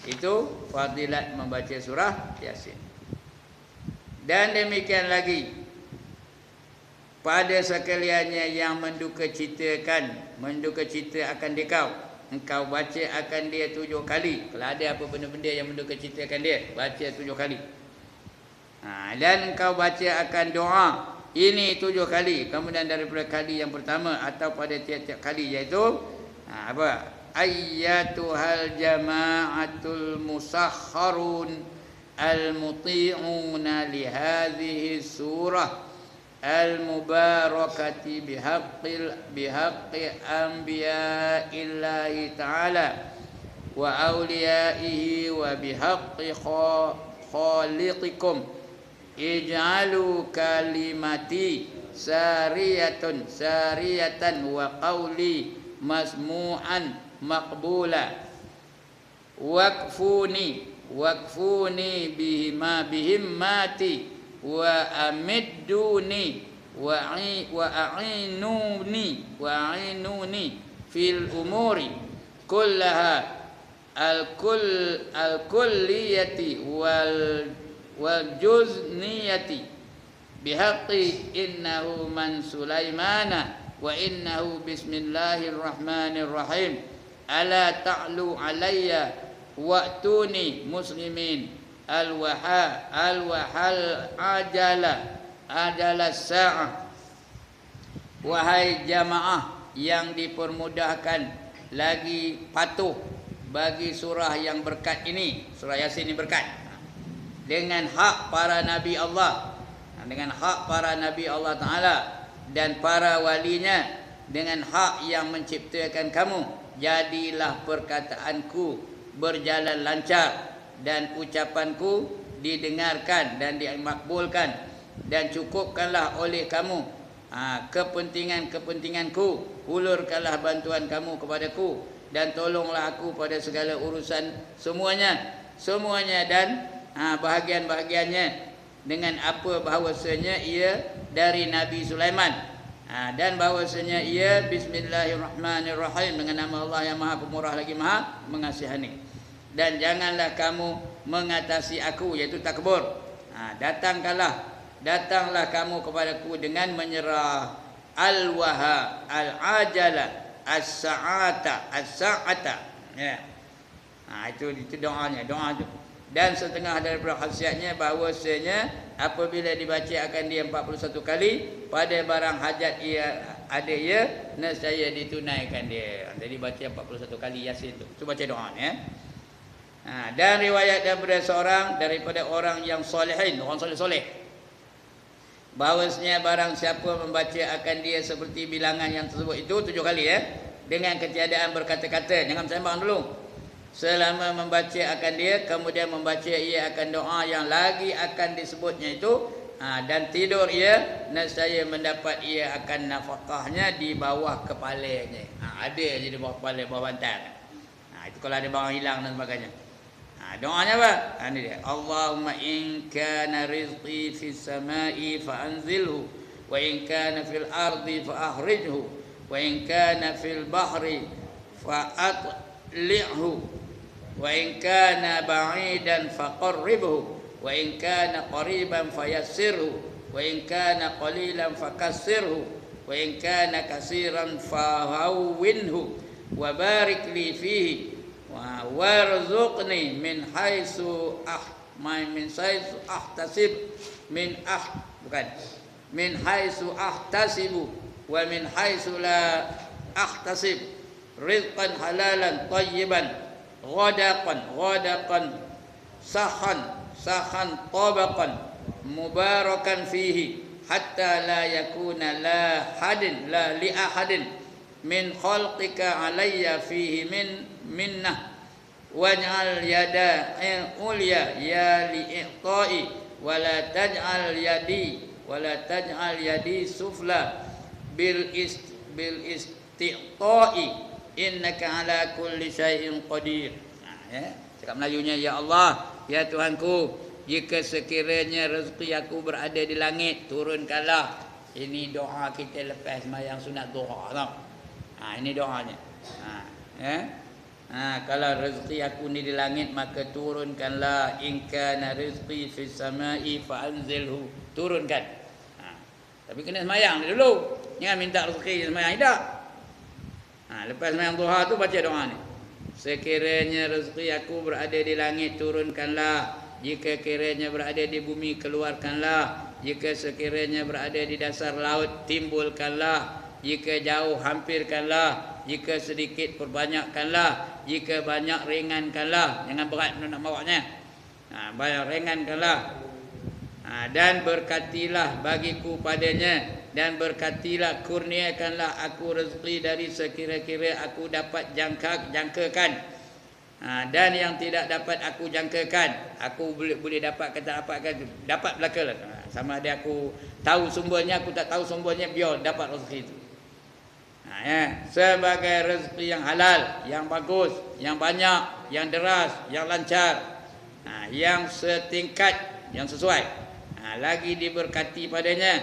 Itu fadilat membaca surah Yasin. Dan demikian lagi, pada sekaliannya yang menduka cita akan dikau, engkau baca akan dia 7 kali. Kalau ada apa benda-benda yang menduka citakan dia, baca 7 kali. Dan engkau baca akan doa ini 7 kali. Kemudian daripada kali yang pertama atau pada tiap-tiap kali, iaitu apa? Ayyatuhal jama'atul musakharun al-muti'una li hadhihi surah al-mubarakati bihaqqi anbiya'illahi ta'ala wa awliyaihi wa bihaqqi khaliqikum ij'alu kalimati sariyatan wa qawli masmu'an maqbula wakfuni bihimmati wa amidduni wa a'inuni fil umuri kullaha al-kulliyati wal juzniyati bihaqqi innahu man Sulaimana wa innahu bismillahirrahmanirrahim ala ta'lu alayya wa'tuni muslimin al-wahal ajala sa'ah. Wahai jamaah yang dipermudahkan lagi patuh bagi surah yang berkat ini, surah Yasin ini berkat, dengan hak para nabi Allah, dengan hak para nabi Allah Ta'ala dan para walinya, dengan hak yang menciptakan kamu, jadilah perkataanku berjalan lancar dan ucapanku didengarkan dan dimakbulkan, dan cukupkanlah oleh kamu kepentinganku, hulurkanlah bantuan kamu kepadaku, dan tolonglah aku pada segala urusan semuanya dan bahagian-bahagiannya, dengan apa bahawasanya ia dari Nabi Sulaiman, dan bahawasanya ia bismillahirrahmanirrahim, dengan nama Allah yang maha pemurah lagi maha mengasihani. Dan janganlah kamu mengatasi aku, iaitu takbur. Datanglah kamu kepadaku dengan menyerah, al-waha al-ajala as-sa'ata ya. Itu doanya, doa itu. Dan setengah daripada khasiatnya bahawasanya apabila dibaca akan dia 41 kali, pada barang hajat ia ada ia, nescaya ditunaikan dia. Jadi baca 41 kali Yasin tu. Tu baca doa ya. Dan riwayat daripada orang yang solehin, orang soleh-soleh, bahawasanya barang siapa membaca akan dia seperti bilangan yang tersebut itu 7 kali ya, dengan ketiadaan berkata-kata, jangan sembang dulu. selama membaca akan dia, kemudian membaca ia akan doa yang lagi akan disebutnya itu, dan tidur ia, nescaya mendapat ia akan nafkahnya di bawah kepalanya. Ada je di bawah kepala, bawah bantal. Itu kalau ada barang hilang dan sebagainya. Doanya apa? Ini dia. Allahumma in kana rizqi fis samai fa anzilhu, wa in kana fil ardi fa akhrijhu, wa in kana fil bahri fa atli'hu, wa in kana ba'idan fa qarribhu, wa in kana qariban fayassirhu, wa in kana qalilan fakassirhu, wa in kana katsiran fahawwinhu, wa barik li fihi, wa warzuqni min haitsu ahtasib min haitsu ahtasibu wa min haitsu la ahtasib, rizqan halalan tayyiban ghadaqan sahan tabaqan mubarakan fihi, hatta la yakuna la li ahadin min khalqika alayya fihi minnah, waj'al yada ulya ya li i'ta'i, wa la taj'al yadi sufla bil isti'ta'i, innaka ala kulli syai'in qadir. Cakap Melayunya, ya Allah, ya Tuhanku, jika sekiranya rezeki aku berada di langit, turunkanlah. Ini doa kita lepas sembahyang sunat duha, tau? Ini doanya. Kalau rezeki aku ni di langit, maka turunkanlah. In kana rizqi fis samai fa anzilhu, turunkan. Tapi kena sembahyang dulu. Jangan minta rezeki sembahyang tak. Lepas sembahyang duha tu baca doa ni. Sekiranya rezeki aku berada di langit, turunkanlah. Jika kiranya berada di bumi, keluarkanlah. Jika sekiranya berada di dasar laut, timbulkanlah. Jika jauh, hampirkanlah. Jika sedikit, perbanyakkanlah. Jika banyak, ringankanlah. Jangan berat nak bawanya. Banyak, ringankanlah. Dan berkatilah bagiku padanya, dan berkatilah, kurniakanlah aku rezeki dari sekira-kira aku dapat jangkakan, dan yang tidak dapat aku jangkakan. Aku boleh dapat, kata dapat belakalah. Sama ada aku tahu sumbernya, aku tak tahu sumbernya, biar dapat rezeki itu. Sebagai rezeki yang halal, yang bagus, yang banyak, yang deras, yang lancar, yang setingkat, yang sesuai. Lagi diberkati padanya.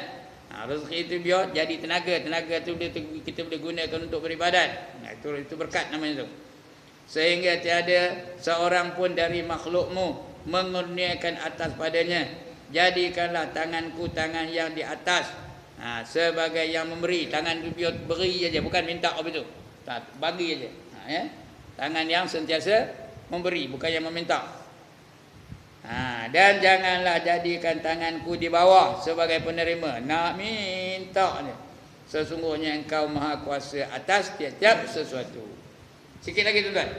Rezeki itu biar jadi tenaga itu kita boleh gunakan untuk beribadat. Itu berkat namanya itu. Sehingga tiada seorang pun dari makhlukmu mengurniakan atas padanya. Jadikanlah tanganku tangan yang di atas, sebagai yang memberi. Tangan itu biar beri aja, bukan minta apa itu. Bagi aja. Tangan yang sentiasa memberi, bukan yang meminta. Dan janganlah jadikan tanganku di bawah sebagai penerima, nak minta ni. Sesungguhnya engkau maha kuasa atas tiap-tiap sesuatu. Sikit lagi tuan-tuan.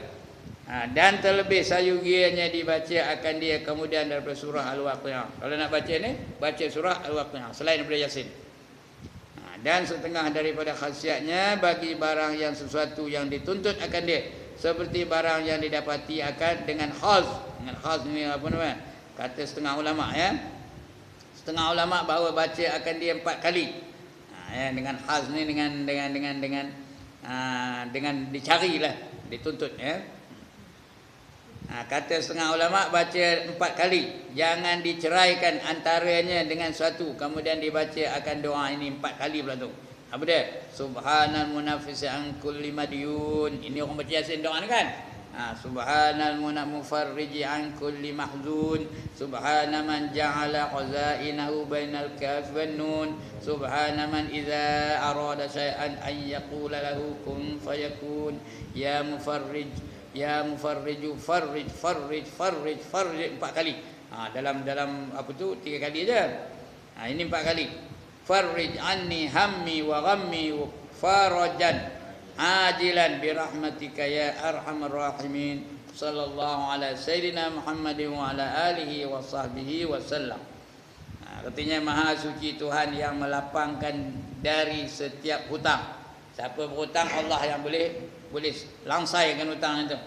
Dan terlebih sayugianya dibaca akan dia kemudian daripada surah Al-Waqiah. Kalau nak baca ni, baca surah Al-Waqiah selain daripada Yasin. Dan setengah daripada khasiatnya bagi barang yang sesuatu yang dituntut akan dia, seperti barang yang didapati akan dengan khaz. Dengan khaz ni apa nama? Kata setengah ulama, setengah ulama bahawa baca akan dia 4 kali. Dengan khaz ni dengan dicarilah, dituntut. Kata setengah ulama baca 4 kali, jangan diceraikan antaranya dengan suatu, kemudian dibaca akan doa ini 4 kali pula tu. Apa dia? Subhanal munafisi an kulli madyun. Ini orang baca Yasin doa ni kan? Subhanal mufarriji an kulli mahzun. Subhana man ja'ala qazainahu bainal kaf wan nun. Subhana man idza arada syai'an an yaqula lahu kun fayakun. Ya mufarriju farrij 4 kali. Dalam apa tu 3 kali aja. Ini 4 kali. Farrij anni hammi wa ghammi farajan ajilan birahmatika ya arhamar rahimin. Sallallahu ala sayyidina Muhammadin wa ala alihi wa sahbihi wasallam. Artinya maha suci Tuhan yang melapangkan dari setiap hutang. Siapa berhutang, Allah yang boleh langsaikan hutang itu.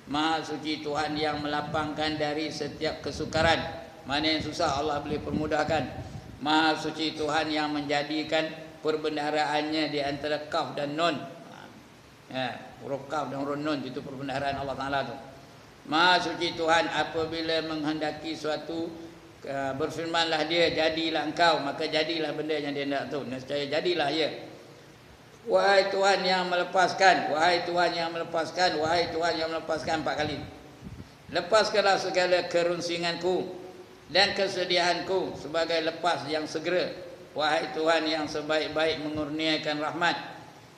Maha suci Tuhan yang melapangkan dari setiap kesukaran. Mana yang susah Allah boleh permudahkan. Maha suci Tuhan yang menjadikan perbendaharaannya di antara kaf dan nun. Huruf kaf dan huruf nun itu perbendaharaan Allah Ta'ala tu. Maha suci Tuhan apabila menghendaki suatu, berfirmanlah dia, jadilah engkau, maka jadilah benda yang dia nak tu. Nescaya jadilah ia. Wahai Tuhan yang melepaskan, wahai Tuhan yang melepaskan, wahai Tuhan yang melepaskan 4 kali. Lepaskanlah segala kerunsinganku dan kesedihanku sebagai lepas yang segera. Wahai Tuhan yang sebaik-baik mengurniakan rahmat,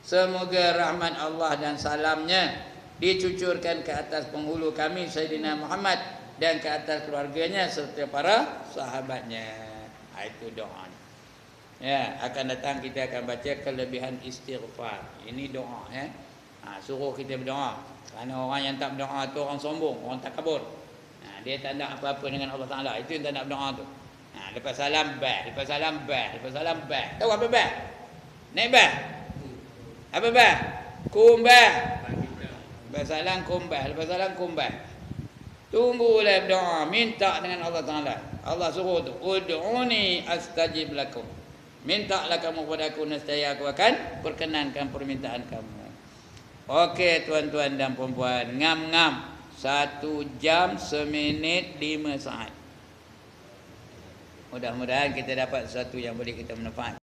semoga rahmat Allah dan salamnya dicucurkan ke atas penghulu kami Sayyidina Muhammad dan ke atas keluarganya serta para sahabatnya. Itu doa. Ya, akan datang kita akan baca kelebihan istighfar. Ini doa ya. Suruh kita berdoa. Kerana orang yang tak berdoa tu orang sombong, orang takabur. Dia tak nak apa-apa dengan Allah Taala. Itu yang tak nak berdoa tu. Lepas salam bah, lepas salam bah, lepas salam bah. Tahu apa bah? Naik bah. Apa bah? Kumbah. Lepas salam kumbah, lepas salam kumbah. Tunggulah berdoa, minta dengan Allah Taala. Allah suruh tu, ud'uni astajib lakum. Mintalah kamu kepada aku, nescaya aku akan perkenankan permintaan kamu. Okey tuan-tuan dan puan-puan, ngam-ngam 1 jam 1 minit 5 saat. Mudah-mudahan kita dapat sesuatu yang boleh kita manfaat.